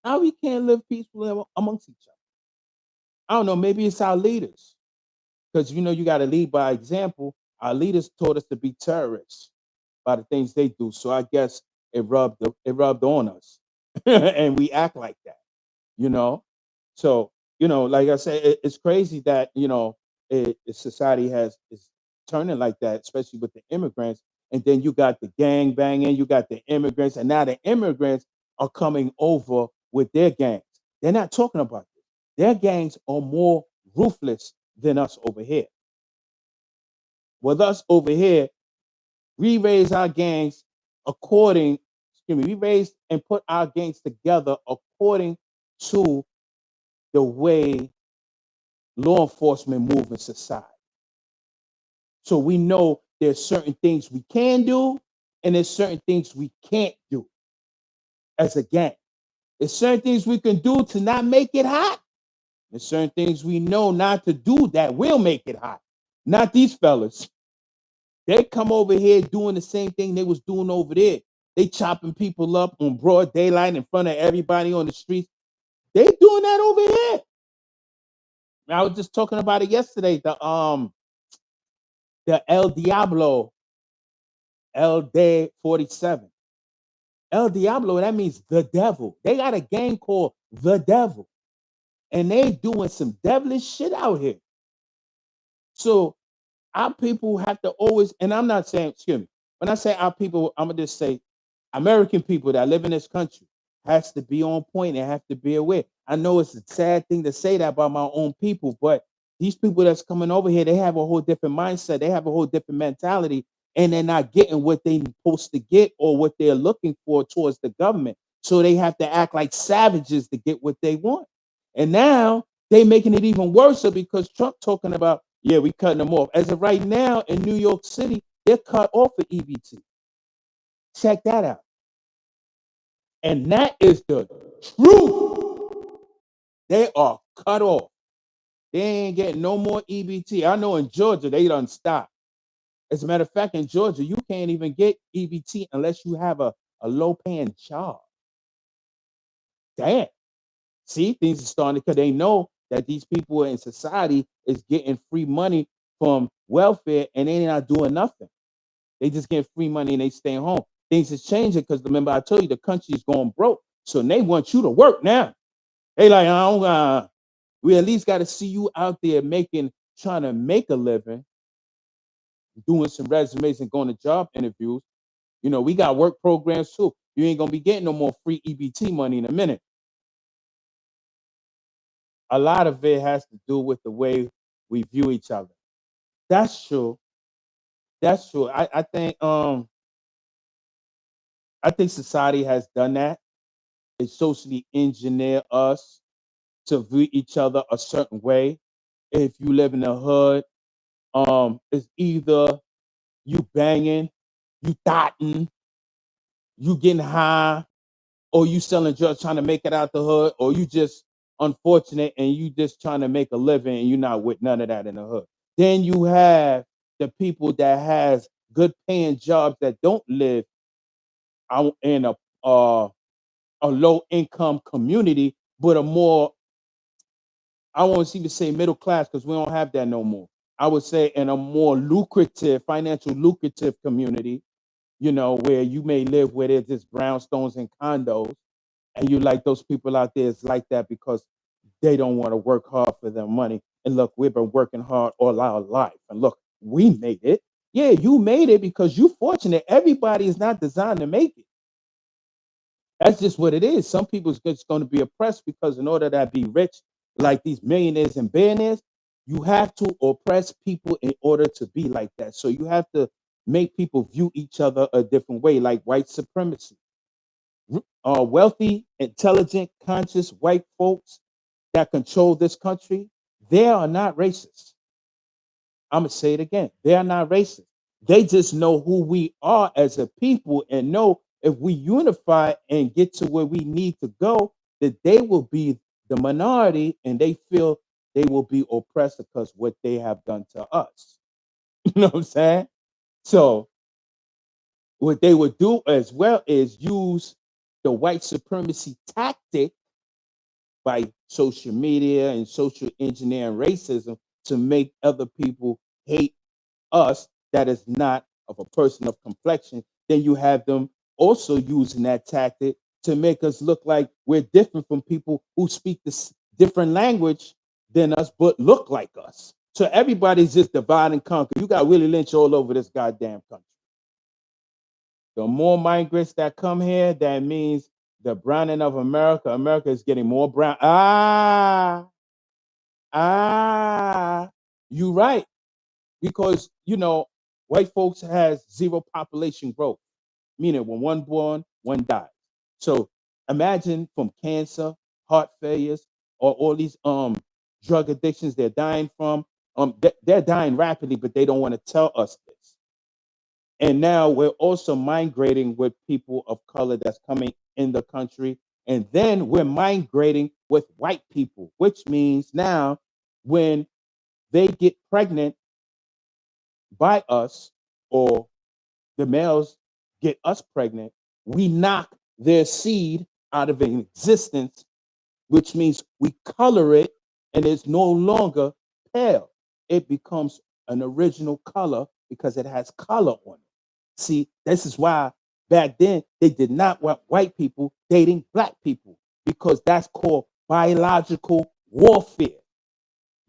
How we can't live peacefully amongst each other? I don't know. Maybe it's our leaders, because you got to lead by example. Our leaders taught us to be terrorists by the things they do. So I guess it rubbed on us, and we act like that. You know, so like I said, it's crazy that society is turning like that, especially with the immigrants. And then you got the gang banging, you got the immigrants, and now the immigrants are coming over with their gangs. They're not talking about this. Their gangs are more ruthless than us over here. With us over here, we raise our gangs according, excuse me, we raise and put our gangs together according to the way law enforcement move in society. So we know there's certain things we can do, and there's certain things we can't do as a gang. There's certain things we can do to not make it hot. There's certain things we know not to do that will make it hot. Not these fellas. They come over here doing the same thing they was doing over there. They chopping people up on broad daylight in front of everybody on the streets. They doing that over here. I was just talking about it yesterday. The El Diablo El Day 47. El Diablo, that means the devil. They got a gang called The Devil. And they doing some devilish shit out here. So our people have to always, and I'm not saying, excuse me, when I say our people, I'm gonna just say American people that live in this country has to be on point and have to be aware. I know it's a sad thing to say that about my own people, but these people that's coming over here, they have a whole different mindset, they have a whole different mentality, and they're not getting what they're supposed to get or what they're looking for towards the government. So they have to act like savages to get what they want. And now they making it even worse because Trump talking about, yeah, we cutting them off. As of right now in New York City, they're cut off for EBT. Check that out. And that is the truth. They are cut off. They ain't getting no more EBT. I know in Georgia, they done stop. As a matter of fact, in Georgia, you can't even get EBT unless you have a low paying job. Damn. See, things are starting because they know that these people in society is getting free money from welfare and they're not doing nothing. They just get free money and they stay home. Things is changing because remember I told you the country is going broke. So they want you to work now. They like, we at least got to see you out there trying to make a living, doing some resumes and going to job interviews. You know, we got work programs too. You ain't gonna be getting no more free EBT money in a minute. A lot of it has to do with the way we view each other. That's true. That's true. I think society has done that. It socially engineer us to view each other a certain way. If you live in the hood, it's either you banging, you thotting, you getting high, or you selling drugs trying to make it out the hood, or you just unfortunate and you just trying to make a living and you're not with none of that in the hood. Then you have the people that has good paying jobs that don't live out in a low income community, but a more, I won't even say middle class because we don't have that no more. I would say in a more lucrative, financial lucrative community, you know, where you may live where there's just brownstones and condos, and you like those people out there is like that because they don't want to work hard for their money. And look, we've been working hard all our life. And look, we made it. Yeah, you made it because you're fortunate. Everybody is not designed to make it. That's just what it is. Some people's just going to be oppressed because in order to be rich, like these millionaires and billionaires, you have to oppress people in order to be like that. So you have to make people view each other a different way, like white supremacy. Wealthy, intelligent, conscious white folks that control this country, they are not racist. I'm gonna say it again. They are not racist. They just know who we are as a people and know if we unify and get to where we need to go, that they will be the minority and they feel they will be oppressed because what they have done to us. You know what I'm saying? So what they would do as well is use the white supremacy tactic by social media and social engineering racism to make other people hate us that is not of a person of complexion. Then you have them also using that tactic to make us look like we're different from people who speak this different language than us but look like us. So everybody's just divide and conquer. You got Willie Lynch all over this goddamn country. The more migrants that come here, that means the browning of America. America is getting more brown. You right. Because white folks has zero population growth, meaning when one born, one dies. So imagine from cancer, heart failures, or all these drug addictions they're dying from. They're dying rapidly, but they don't want to tell us this. And now we're also migrating with people of color that's coming in the country. And then we're migrating with white people, which means now when they get pregnant by us, or the males get us pregnant, we knock their seed out of existence, which means we color it and it's no longer pale. It becomes an original color because it has color on it. See, this is why back then they did not want white people dating black people, because that's called biological warfare.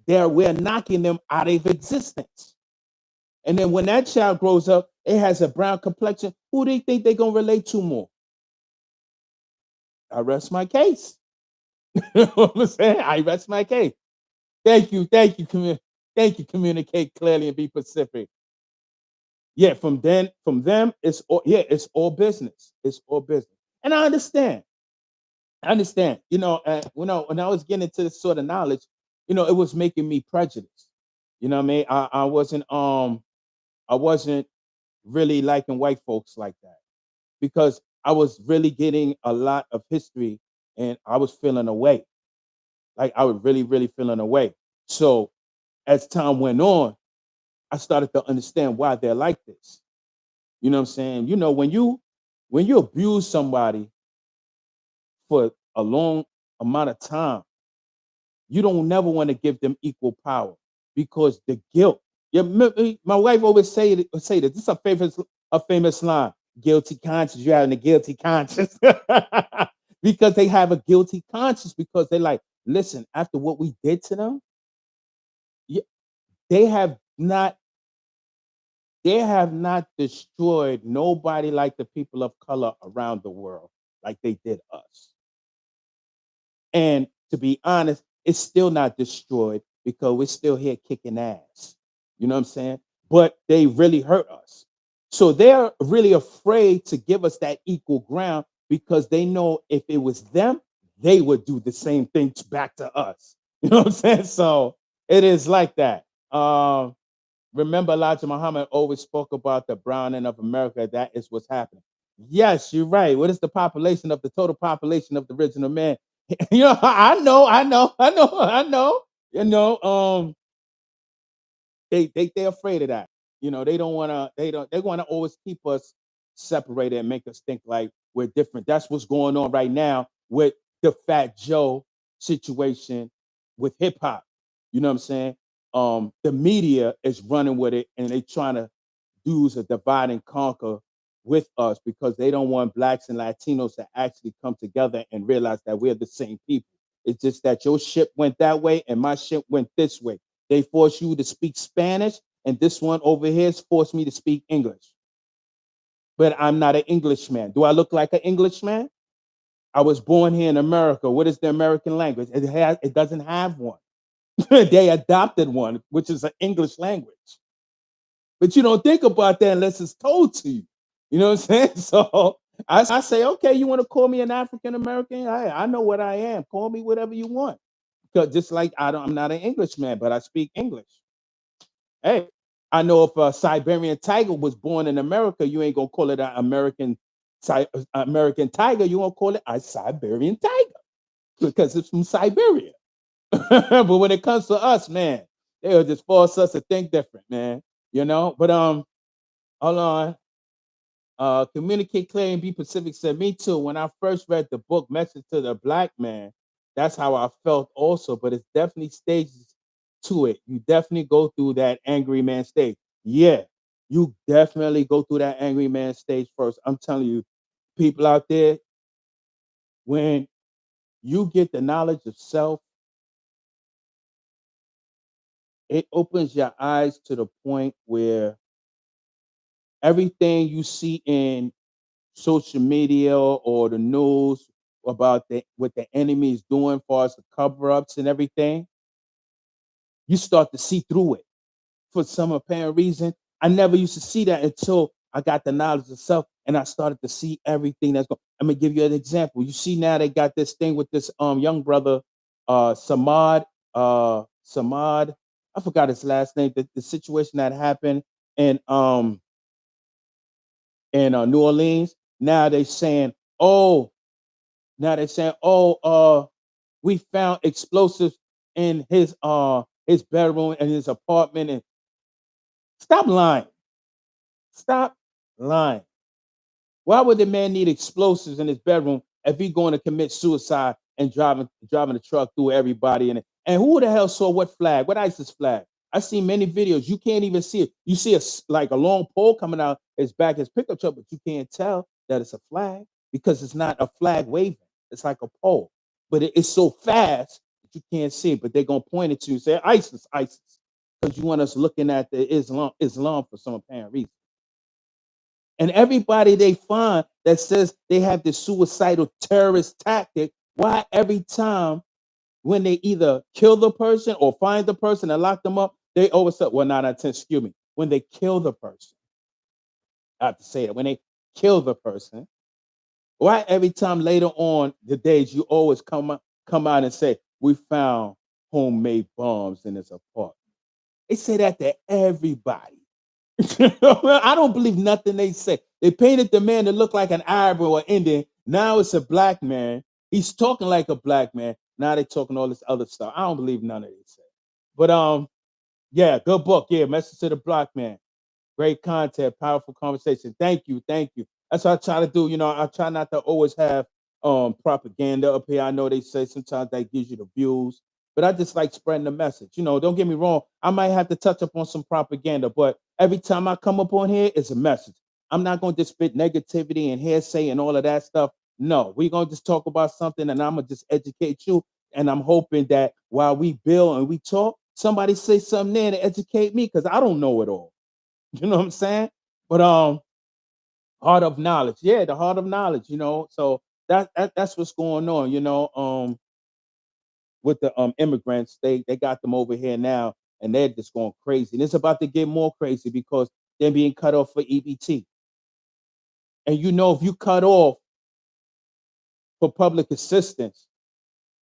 There, we're knocking them out of existence. And then when that child grows up, it has a brown complexion. Who do you think they're gonna relate to more? I rest my case. You know what I'm saying? I rest my case. Thank you, thank you. Communicate clearly and be specific. Yeah, from them, it's all, yeah, it's all business. It's all business, and I understand. I understand. When I was getting into this sort of knowledge, it was making me prejudiced. You know what I mean? I wasn't really liking white folks like that, because I was really getting a lot of history, and I was feeling away. Like I was really, really feeling away. So as time went on, I started to understand why they're like this. You know what I'm saying? When you abuse somebody for a long amount of time, you don't never want to give them equal power, because the guilt. Yeah, my wife always say that. This is a famous line. Guilty conscience. You're having a guilty conscience. Because they have a guilty conscience, because they're like, listen, after what we did to them, y- they have not they have not destroyed nobody like the people of color around the world like they did us. And to be honest, it's still not destroyed, because we're still here kicking ass. You know what I'm saying? But they really hurt us. So they're really afraid to give us that equal ground, because they know if it was them, they would do the same thing back to us. You know what I'm saying? So it is like that. Remember, Elijah Muhammad always spoke about the browning of America. That is what's happening. Yes, you're right. What is the population of the total population of the original man? I know. You know, they're afraid of that. They don't want to. They want to always keep us separated and make us think like we're different. That's what's going on right now with the Fat Joe situation with hip hop. You know what I'm saying? The media is running with it, and they trying to do a divide and conquer with us, because they don't want blacks and Latinos to actually come together and realize that we're the same people. It's just that your ship went that way and my ship went this way. They force you to speak Spanish, and this one over here has forced me to speak English. But I'm not an Englishman. Do I look like an Englishman? I was born here in America. What is the American language? It doesn't have one. They adopted one, which is an English language. But you don't think about that unless it's told to you. You know what I'm saying? So I say, okay, you want to call me an African American? I know what I am. Call me whatever you want. Because just like I'm not an Englishman, but I speak English. Hey, I know if a Siberian tiger was born in America, you ain't gonna call it an American tiger. You gonna call it a Siberian tiger, because it's from Siberia. But when it comes to us, man, they'll just force us to think different, man. But hold on. Communicate clear and be Pacific said, me too. When I first read the book Message to the Black Man, that's how I felt also. But it's definitely stages to it. You definitely go through that angry man stage. Yeah, you definitely go through that angry man stage first. I'm telling you, people out there, when you get the knowledge of self, it opens your eyes to the point where everything you see in social media or the news about what the enemy is doing for us, the cover-ups and everything, you start to see through it for some apparent reason. I never used to see that until I got the knowledge of self, and I started to see everything that's going. I'm gonna give you an example. You see now they got this thing with this young brother, Samad. I forgot his last name. The situation that happened, and in New Orleans. Now they saying, oh, now they're saying, oh, we found explosives in his bedroom and his apartment. And stop lying. Stop lying. Why would the man need explosives in his bedroom if he's going to commit suicide and driving the truck through everybody? And who the hell saw what flag? What ISIS flag? I see many videos. You can't even see it. You see like a long pole coming out his back, his pickup truck, but you can't tell that it's a flag because it's not a flag waving. It's like a pole, but it's so fast that you can't see it. But they're gonna point it to you, say ISIS, ISIS, because you want us looking at the Islam for some apparent reason. And everybody they find that says they have this suicidal terrorist tactic, why every time when they either kill the person or find the person and lock them up, they always say, well, not intent, excuse me, when they kill the person, I have to say that when they kill the person, why every time later on the days you always come out and say, we found homemade bombs in his apartment. They say that to everybody. I don't believe nothing they say. They painted the man to look like an Arab or Indian. Now it's a black man. He's talking like a black man. Now they're talking all this other stuff. I don't believe none of they say. But yeah, good book. Yeah, Message to the Black Man. Great content, powerful conversation. Thank you, thank you. That's what I try to do. You know, I try not to always have propaganda up here. I know they say sometimes that gives you the views, but I just like spreading the message. You know, don't get me wrong. I might have to touch up on some propaganda, but every time I come up on here, it's a message. I'm not going to just spit negativity and hearsay and all of that stuff. No, we're going to just talk about something and I'm going to just educate you. And I'm hoping that while we build and we talk, somebody say something there to educate me because I don't know it all. You know what I'm saying? But heart of knowledge. Yeah, the heart of knowledge, you know. So that's what's going on, you know. With the immigrants, they got them over here now and they're just going crazy. And it's about to get more crazy because they're being cut off for EBT. And you know, if you cut off for public assistance,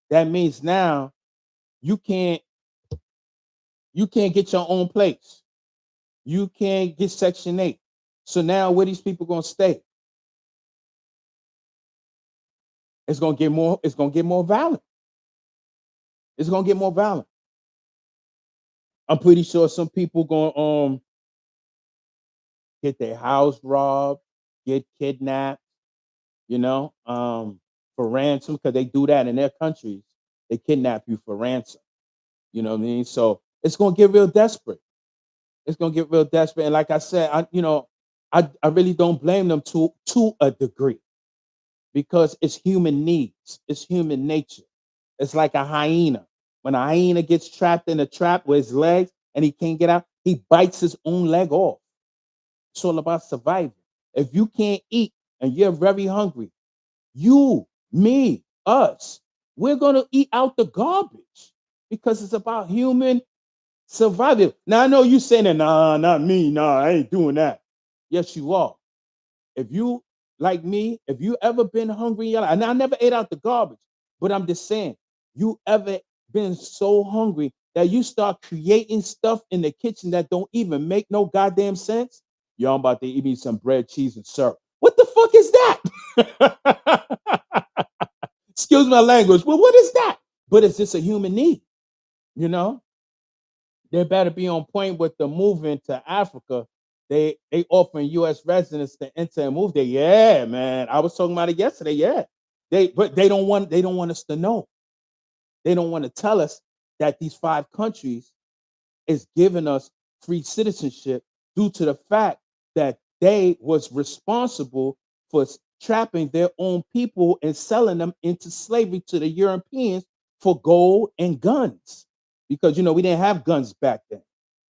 that means now you can't you can't get your own place. You can't get Section 8. So now where these people gonna stay? It's gonna get more violent. It's gonna get more violent. I'm pretty sure some people gonna get their house robbed, get kidnapped, you know, for ransom because they do that in their countries. They kidnap you for ransom. You know what I mean? So it's gonna get real desperate. It's gonna get real desperate. And like I said, I really don't blame them to a degree because it's human needs, it's human nature. It's like a hyena. When a hyena gets trapped in a trap with his legs and he can't get out, he bites his own leg off. It's all about survival. If you can't eat and you're very hungry, you, me, us, we're gonna eat out the garbage because it's about human survival. Now I know you saying that, nah, not me, nah, I ain't doing that. Yes, you are. If you like me, if you ever been hungry in your life, and I never ate out the garbage, but I'm just saying, you ever been so hungry that you start creating stuff in the kitchen that don't even make no goddamn sense? Yo, I'm about to eat me some bread, cheese, and syrup. What the fuck is that? Excuse my language. Well, what is that? But it's just a human need, you know? They better be on point with the moving to Africa. They offering U.S. residents to enter and move there. Yeah, man. I was talking about it yesterday. Yeah, but they don't want us to know. They don't want to tell us that these 5 countries is giving us free citizenship due to the fact that they was responsible for trapping their own people and selling them into slavery to the Europeans for gold and guns. Because you know we didn't have guns back then.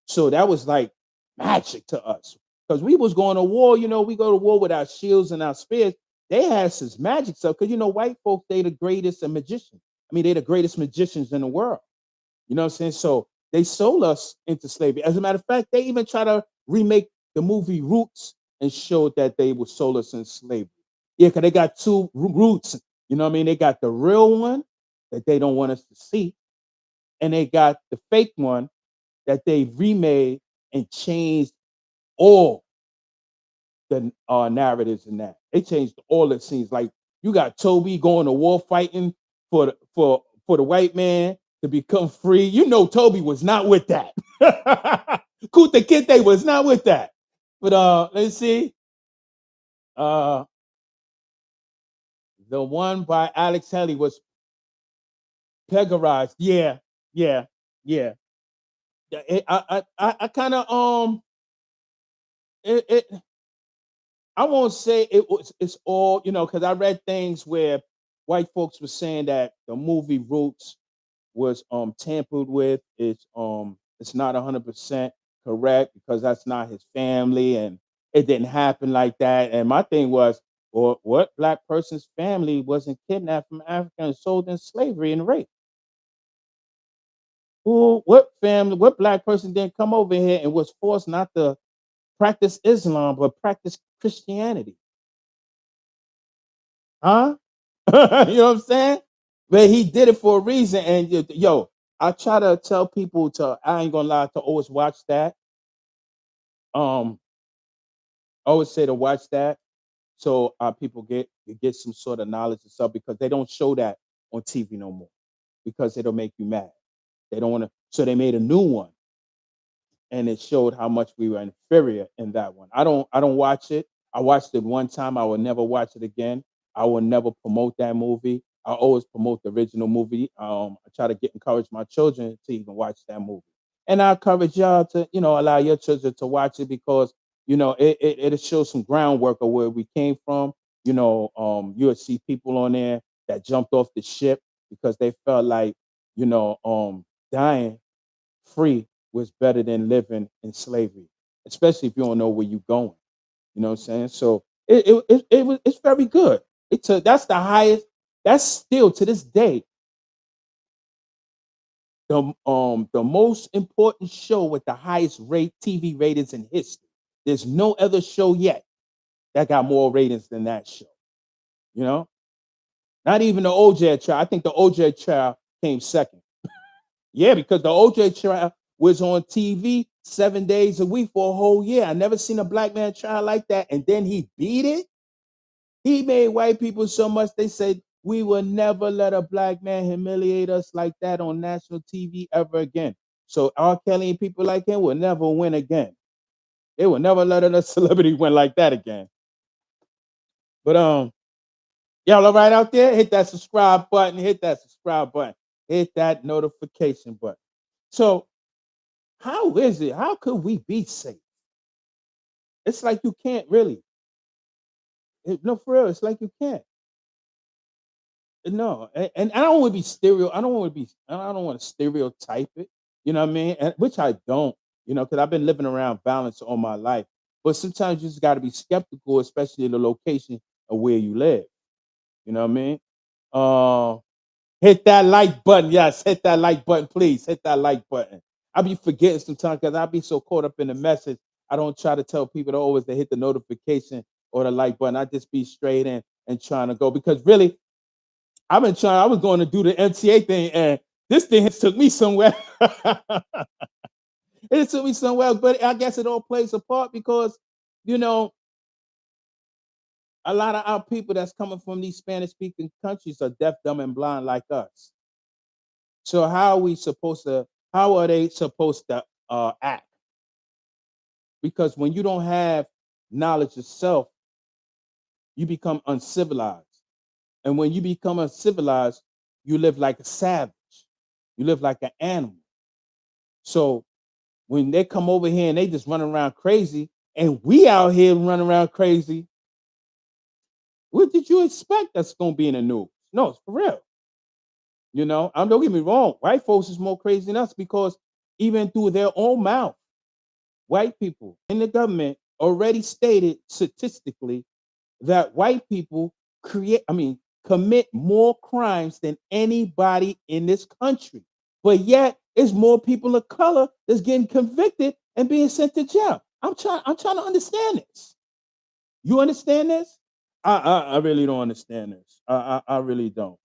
So that was like magic to us. Because we was going to war, you know, we go to war with our shields and our spears. They had some magic stuff. Because you know, white folks, they the greatest magicians. I mean, they the greatest magicians in the world. You know what I'm saying? So they sold us into slavery. As a matter of fact, they even try to remake the movie Roots and showed that they were sold us in slavery. Yeah, because they got two roots. You know what I mean? They got the real one that they don't want us to see, and they got the fake one that they remade and changed all the narratives in that. They changed all the scenes. Like you got Toby going to war fighting for the white man to become free. You know Toby was not with that. Kuta Kinte was not with that. But let's see. Uh the one by Alex Haley was Pegarized. Yeah, yeah, yeah. I kind of it I won't say it's all, because I read things where white folks were saying that the movie Roots was tampered with. It's not 100% correct because that's not his family and it didn't happen like that. And my thing was, well, what black person's family wasn't kidnapped from Africa and sold in slavery and rape? What family, what black person didn't come over here and was forced not to practice Islam but practice Christianity? Huh? You know what I'm saying? But he did it for a reason. And yo, I try to tell people to, I ain't gonna lie, to always watch that. Um, I always say to watch that so people get some sort of knowledge and stuff because they don't show that on TV no more because it'll make you mad. They don't want to, so they made a new one and it showed how much we were inferior in that one. I don't watch it. I watched it one time. I will never watch it again. I will never promote that movie. I always promote the original movie. I try to encourage my children to even watch that movie. And I encourage y'all to, allow your children to watch it because, it shows some groundwork of where we came from. You'll see people on there that jumped off the ship because they felt like, dying free was better than living in slavery, especially if you don't know where you're going. You know what I'm saying? So it's very good. That's the highest. That's still to this day the most important show with the highest rate TV ratings in history. There's no other show yet that got more ratings than that show. You know, not even the OJ trial. I think the OJ trial came second. Yeah, because the OJ trial was on TV 7 days a week for a whole year. I never seen a black man trial like that. And then he beat it. He made white people so much they said we will never let a black man humiliate us like that on national TV ever again. So R. Kelly and people like him will never win again. They will never let a celebrity win like that again. But y'all all right out there? Hit that subscribe button. Hit that subscribe button. Hit that notification button. So how is it? How could we be safe? It's like you can't really. No, for real. It's like you can't. No, and I don't want to be stereo. I don't want to be. I don't want to stereotype it. You know what I mean? Which I don't. Because I've been living around violence all my life. But sometimes you just got to be skeptical, especially the location of where you live. You know what I mean? Uh, Hit that like button. Yes, hit that like button, please. Hit that like button. I be forgetting sometimes because I be so caught up in the message. I don't try to tell people to always to hit the notification or the like button. I just be straight in and trying to go because really I've been trying. I was going to do the MTA thing, and this thing has took me somewhere. It took me somewhere, but I guess it all plays a part because you know a lot of our people that's coming from these Spanish speaking countries are deaf, dumb, and blind like us. So how are we supposed to? How are they supposed to act? Because when you don't have knowledge of self, you become uncivilized, and when you become uncivilized, you live like a savage. You live like an animal. So when they come over here and they just run around crazy, and we out here running around crazy, what did you expect that's gonna be in the news? No, it's for real. Don't get me wrong. White folks is more crazy than us because even through their own mouth, white people in the government already stated statistically that white people commit more crimes than anybody in this country. But yet, it's more people of color that's getting convicted and being sent to jail. I'm trying to understand this. You understand this? I really don't understand this. I really don't.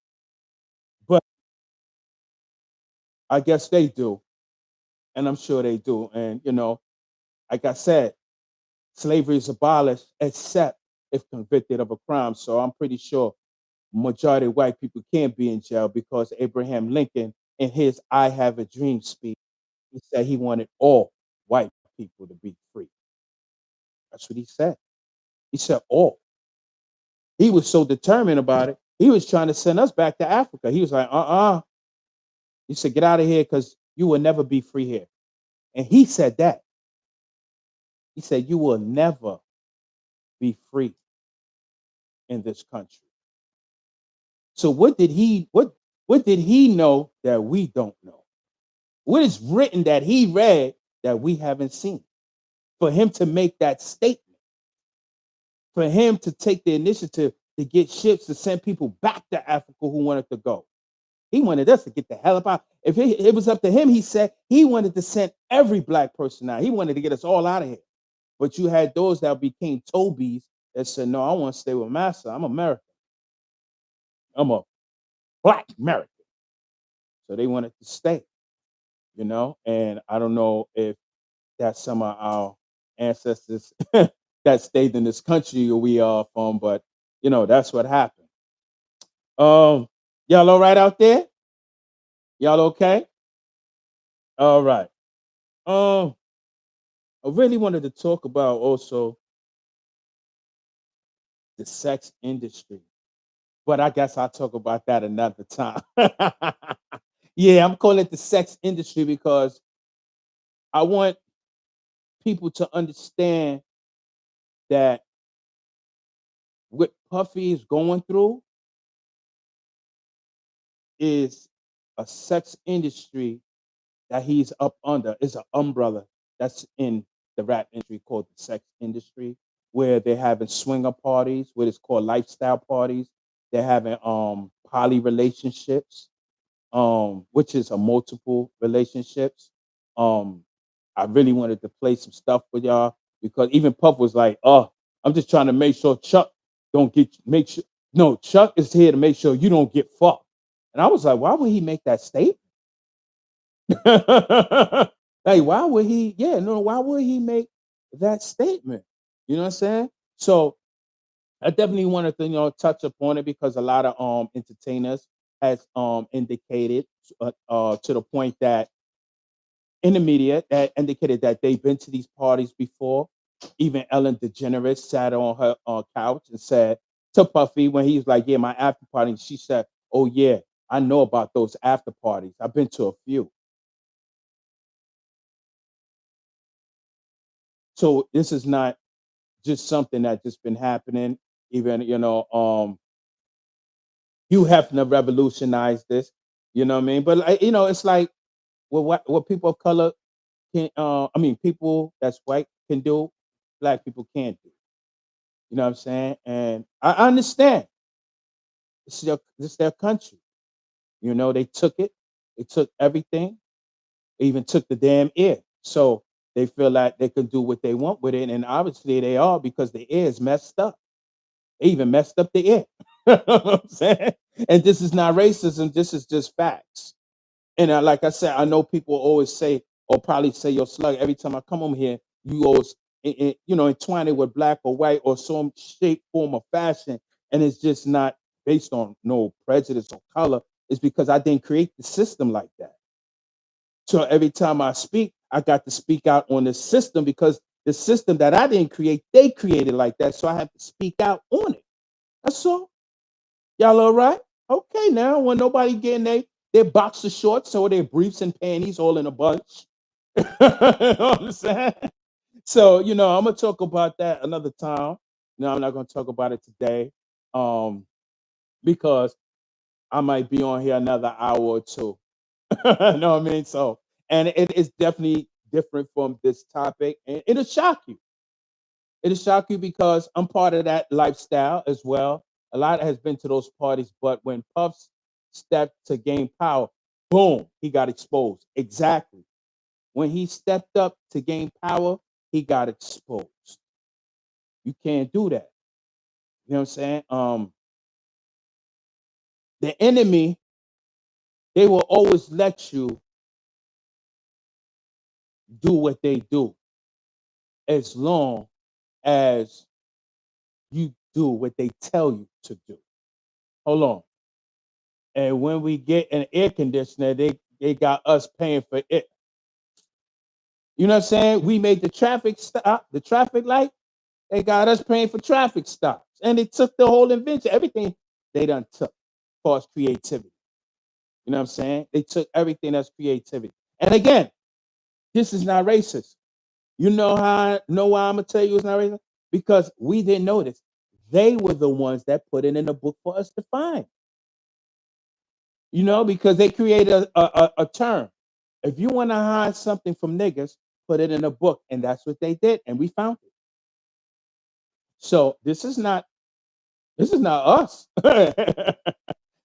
But I guess they do, and I'm sure they do. And like I said, slavery is abolished except if convicted of a crime. So I'm pretty sure majority of white people can't be in jail because Abraham Lincoln, in his "I Have a Dream" speech, he said he wanted all white people to be free. That's what he said. He said all. He was so determined about it. He was trying to send us back to Africa. He was like, He said, get out of here because you will never be free here. And he said that. He said, you will never be free in this country. So what did he know that we don't know? What is written that he read that we haven't seen? For him to make that statement, for him to take the initiative to get ships to send people back to Africa who wanted to go. He wanted us to get the hell up out. If it was up to him, he said he wanted to send every black person out. He wanted to get us all out of here. But you had those that became Tobies that said, no, I want to stay with Massa. I'm American. I'm a black American. So they wanted to stay, and I don't know if that's some of our ancestors that stayed in this country we are from, but that's what happened. Um, y'all all right out there? Y'all okay? All right. Um, I really wanted to talk about also the sex industry, but I guess I'll talk about that another time. Yeah, I'm calling it the sex industry because I want people to understand that what Puffy is going through is a sex industry that he's up under. It's an umbrella that's in the rap industry called the sex industry, where they're having swinger parties, what is called lifestyle parties. They're having poly relationships, which is a multiple relationships. Um, I really wanted to play some stuff with y'all because even Puff was like, "Oh, I'm just trying to make sure Chuck don't get make sure." No, Chuck is here to make sure you don't get fucked. And I was like, why would he make that statement? Like, why would he? Yeah, no, why would he make that statement? You know what I'm saying? So I definitely wanted to touch upon it because a lot of entertainers has indicated to the point that in the media that indicated that they've been to these parties before. Even Ellen DeGeneres sat on her couch and said to Puffy when he was like, "Yeah, my after party." She said, "Oh yeah, I know about those after parties. I've been to a few." So this is not just something that just been happening. Even Hugh Hefner revolutionized this. You know what I mean? But it's like what people of color can. I mean, people that's white can do, black people can't do. You know what I'm saying? And I understand. This is their country. They took it. They took everything. They even took the damn ear. So they feel like they can do what they want with it. And obviously they are because the ear is messed up. They even messed up the ear. You know what I'm saying? And this is not racism. This is just facts. And like I said, I know people always say, or probably say, "Yo, Slug." Every time I come home here, you always, entwine it with black or white or some shape, form, or fashion, and it's just not based on no prejudice or color. It's because I didn't create the system like that. So every time I speak, I got to speak out on the system because the system that I didn't create, they created like that. So I have to speak out on it. That's all. Y'all all right? Okay, now when nobody getting their boxer shorts or their briefs and panties all in a bunch. You know what I'm saying? So, I'm gonna talk about that another time. No, I'm not gonna talk about it today. Um, because I might be on here another hour or two. You know what I mean? So, and it is definitely different from this topic, and it'll shock you. It'll shock you because I'm part of that lifestyle as well. A lot has been to those parties, but when Puffs stepped to gain power, boom, he got exposed. Exactly. When he stepped up to gain power, he got exposed. You can't do that. You know what I'm saying? The enemy, they will always let you do what they do as long as you do what they tell you to do. Hold on. And when we get an air conditioner, they got us paying for it. You know what I'm saying? We made the traffic stop, the traffic light. They got us paying for traffic stops. And it took the whole invention, everything they done took for us creativity. You know what I'm saying? They took everything that's creativity. And again, this is not racist. You know how I know why I'm gonna tell you it's not racist? Because we didn't know this. They were the ones that put it in the book for us to find. You know, because they created a term. If you want to hide something from niggas, put it in a book. And that's what they did. And we found it. So this is not us.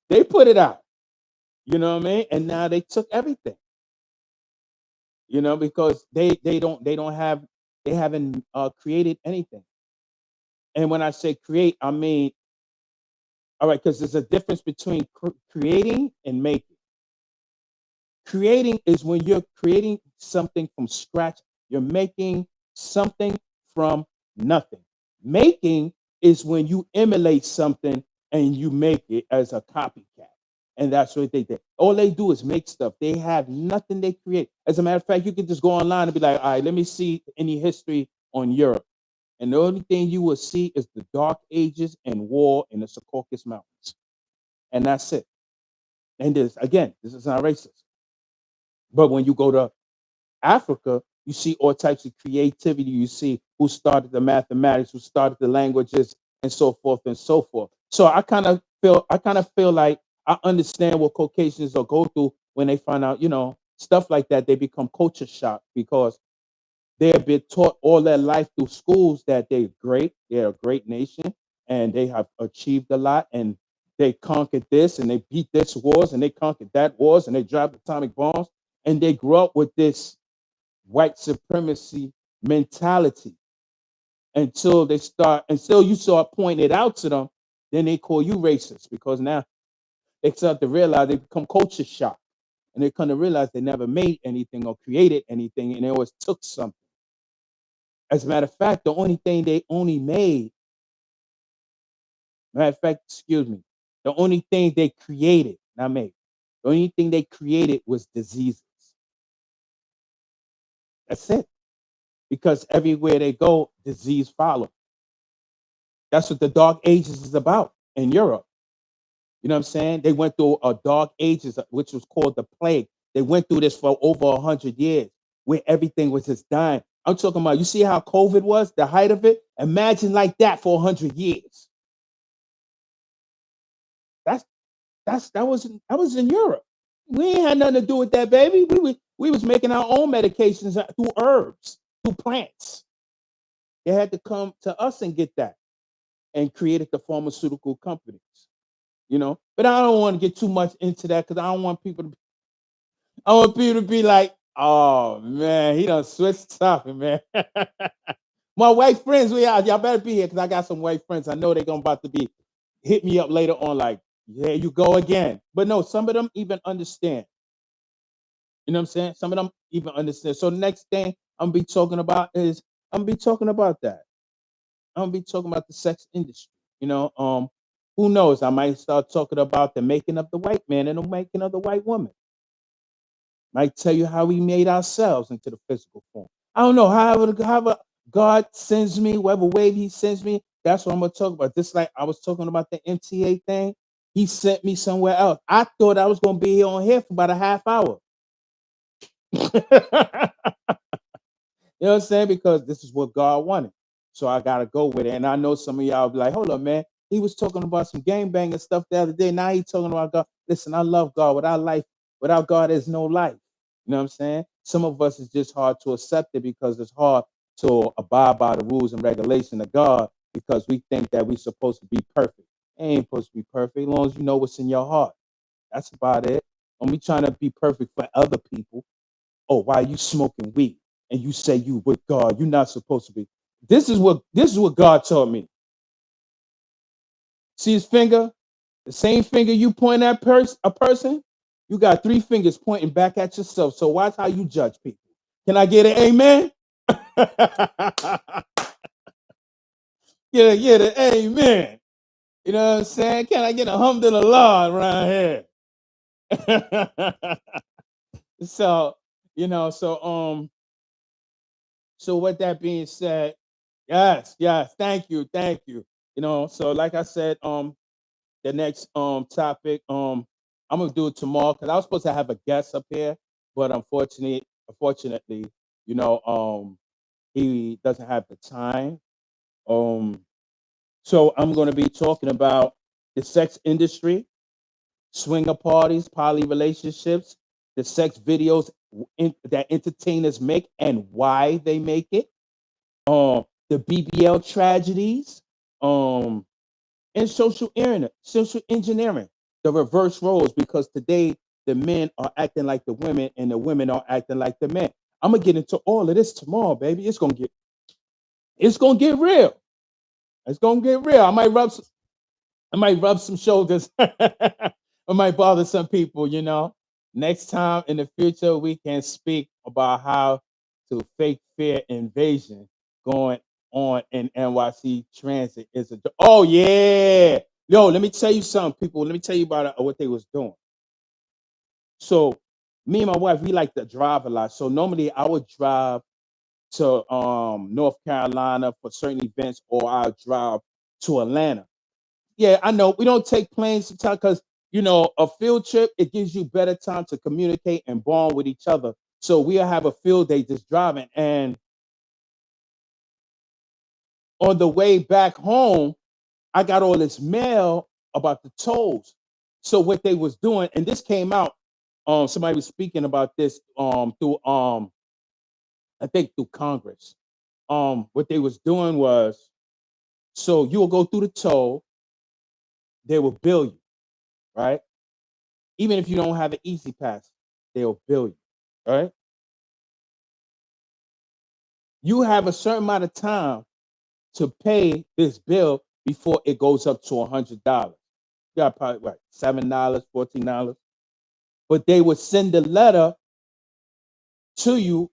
They put it out. You know what I mean? And now they took everything. You know, because they don't have they haven't created anything. And when I say create, I mean all right, because there's a difference between creating and making. Creating is when you're creating something from scratch. You're making something from nothing. Making is when you emulate something and you make it as a copycat. And that's what they did. All they do is make stuff. They have nothing they create. As a matter of fact, you can just go online and be like, all right, let me see any history on Europe. And the only thing you will see is the Dark Ages and war in the Caucasus Mountains. And that's it. And this is not racist. But when you go to Africa, you see all types of creativity. You see who started the mathematics, who started the languages, and so forth and so forth. So I kind of feel like I understand what Caucasians will go through when they find out, stuff like that. They become culture shock because they have been taught all their life through schools that they're great, they're a great nation, and they have achieved a lot, and they conquered this, and they beat this wars, and they conquered that wars, and they dropped atomic bombs, and they grew up with this white supremacy mentality until you start pointing it out to them, then they call you racist because now they start to realize they become culture shock and they come to realize they never made anything or created anything and they always took something. As a matter of fact, the only thing they only made, matter of fact, excuse me, the only thing they created, not made, the only thing they created was diseases. That's it. Because everywhere they go, disease follows. That's what the Dark Ages is about in Europe. You know what I'm saying? They went through a Dark Ages, which was called the plague. They went through this for over 100 years, where everything was just dying. I'm talking about. You see how COVID was, the height of it. Imagine like that for 100 years. That's that was in Europe. We ain't had nothing to do with that, baby. We was making our own medications through herbs, through plants. They had to come to us and get that, and created the pharmaceutical companies. But I don't want to get too much into that because I want people to be like, oh man, he done switched topic, man. My white friends, y'all better be here because I got some white friends. I know they're gonna about to be hit me up later on, like, yeah, you go again. But no, some of them even understand. You know what I'm saying? Some of them even understand. So the next thing I'm gonna be talking about is I'm gonna be talking about that. I'm gonna be talking about the sex industry. Who knows? I might start talking about the making of the white man and the making of the white woman. Might tell you how we made ourselves into the physical form. I don't know. However God sends me, whatever way He sends me, that's what I'm gonna talk about. Just like I was talking about the MTA thing, He sent me somewhere else. I thought I was gonna be here on here for about a half hour. You know what I'm saying? Because this is what God wanted. So I gotta go with it. And I know some of y'all be like, hold up, man. He was talking about some gangbanging stuff the other day. Now he's talking about God. Listen, I love God. Without God, there's no life. You know what I'm saying? Some of us is just hard to accept it because it's hard to abide by the rules and regulation of God because we think that we're supposed to be perfect. Ain't supposed to be perfect as long as you know what's in your heart. That's about it. Don't be trying to be perfect for other people. Oh, why are you smoking weed? And you say you with God, you're not supposed to be. This is what God told me. See his finger? The same finger you point at a person, you got three fingers pointing back at yourself. So watch how you judge people. Can I get an amen? get an amen. You know what I'm saying? Can I get a alhamdulillah around here? So, so with that being said, yes, yes, thank you. So like I said, the next topic, I'm gonna do it tomorrow because I was supposed to have a guest up here, but unfortunately, he doesn't have the time. Um, so I'm gonna be talking about the sex industry, swinger parties, poly relationships, the sex videos that entertainers make and why they make it, the BBL tragedies, um, and social engineering, the reverse roles, because today the men are acting like the women and the women are acting like the men. I'm gonna get into all of this tomorrow, baby. It's gonna get real. It's gonna get real. I might rub some shoulders. I might bother some people. Next time in the future, we can speak about how to fake fear invasion going on in NYC transit. Oh yeah. Yo, let me tell you something, people. Let me tell you about what they was doing. So me and my wife, we like to drive a lot. So normally I would drive to North Carolina for certain events, or I'll drive to Atlanta. Yeah, I know we don't take planes to time because a field trip, it gives you better time to communicate and bond with each other. So we'll have a field day just driving, and on the way back home, I got all this mail about the tolls. So what they was doing, and this came out, somebody was speaking about this through I think through Congress. What they was doing was, so you will go through the toll, they will bill you, right? Even if you don't have an easy pass, they'll bill you. Right? You have a certain amount of time to pay this bill before it goes up to $100. You got probably what, $7, $14, but they would send a letter to you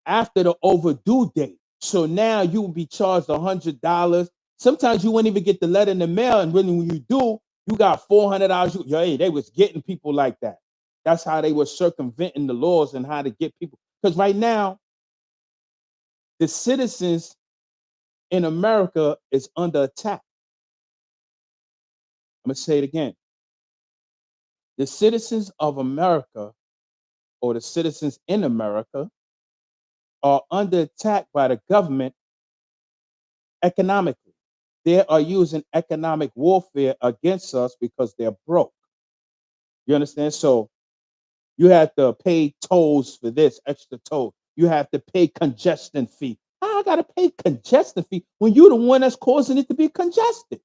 after the overdue date. So now you will be charged $100. Sometimes you wouldn't even get the letter in the mail, and when you do, you got $400. Hey, they was getting people like that. That's how they were circumventing the laws and how to get people. Because right now, the citizens in America is under attack. I'm gonna say it again. The citizens of America, or the citizens in America, are under attack by the government economically. They are using economic warfare against us because they're broke. You understand? So you have to pay tolls for this extra toll. You have to pay congestion fee. How I gotta pay congestion fee when you're the one that's causing it to be congested?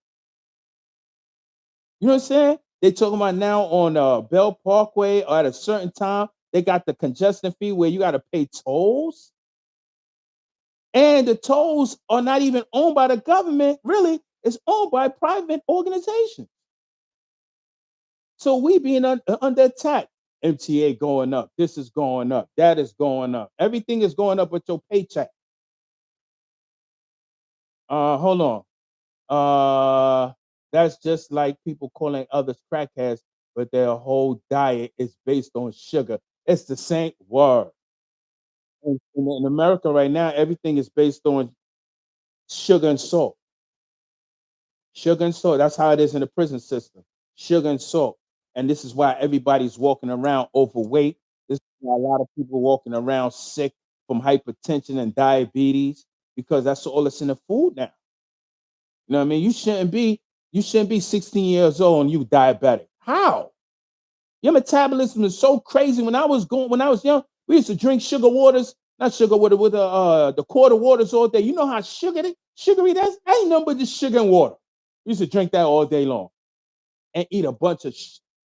You know what I'm saying? They talking about now on Bell Parkway, or at a certain time, they got the congestion fee where you got to pay tolls. And the tolls are not even owned by the government, really. It's owned by private organizations. So we being under attack. MTA going up. This is going up. That is going up. Everything is going up with your paycheck. Hold on. That's just like people calling others crackheads, but their whole diet is based on sugar. It's the same word. In America right now, everything is based on sugar and salt. Sugar and salt. That's how it is in the prison system. Sugar and salt. And this is why everybody's walking around overweight. This is why a lot of people walking around sick from hypertension and diabetes, because that's all that's in the food now. You know what I mean? You shouldn't be 16 years old and you diabetic. How? Your metabolism is so crazy. When I was young, we used to drink sugar waters, not sugar water, with the quarter waters all day. You know how sugary that's? Ain't nothing but just sugar and water. We used to drink that all day long and eat a bunch of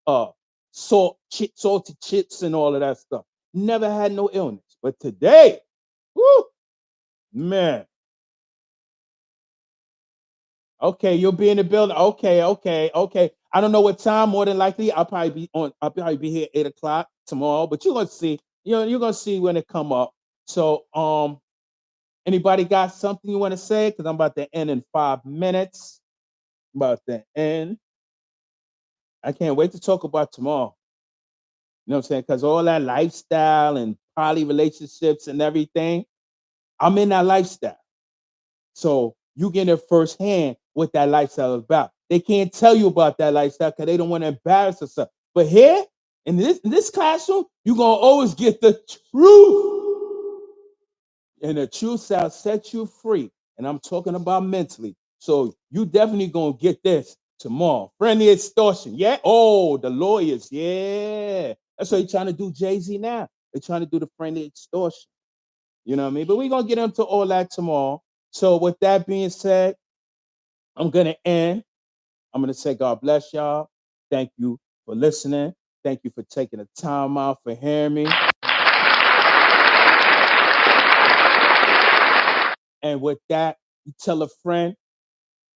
uh salty chips and all of that stuff. Never had no illness. But today, whoo, man. Okay, you'll be in the building. Okay, okay, okay. I don't know what time. More than likely, I'll probably be here 8 o'clock tomorrow. But you're gonna see. You're gonna see when it come up. So Anybody got something you want to say? Because I'm about to end in 5 minutes. I'm about to end. I can't wait to talk about tomorrow. You know what I'm saying? Because all that lifestyle and poly relationships and everything, I'm in that lifestyle. So you get it firsthand what that lifestyle is about. They can't tell you about that lifestyle because they don't want to embarrass themselves. But here in this classroom, you're gonna always get the truth. And the truth shall set you free. And I'm talking about mentally. So you definitely gonna get this tomorrow. Friendly extortion. Yeah. Oh, the lawyers. Yeah. That's what they're trying to do, Jay-Z now. They're trying to do the friendly extortion. You know what I mean? But we're gonna get into all that tomorrow. So with that being said, I'm gonna end. I'm gonna say God bless y'all. Thank you for listening. Thank you for taking the time out for hearing me. And with that, you tell a friend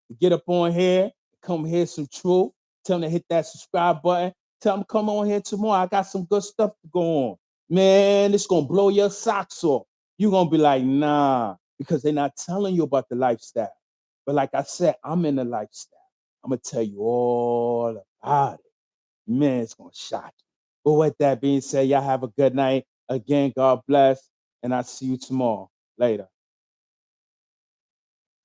to get up on here, come hear some truth. Tell them to hit that subscribe button. Tell them come on here tomorrow. I got some good stuff to go on. Man, it's gonna blow your socks off. You're gonna be like, nah, because they're not telling you about the lifestyle. But like I said, I'm in the lifestyle. I'm gonna tell you all about it. Man, it's gonna shock you. But with that being said, y'all have a good night. Again, God bless, and I'll see you tomorrow. Later.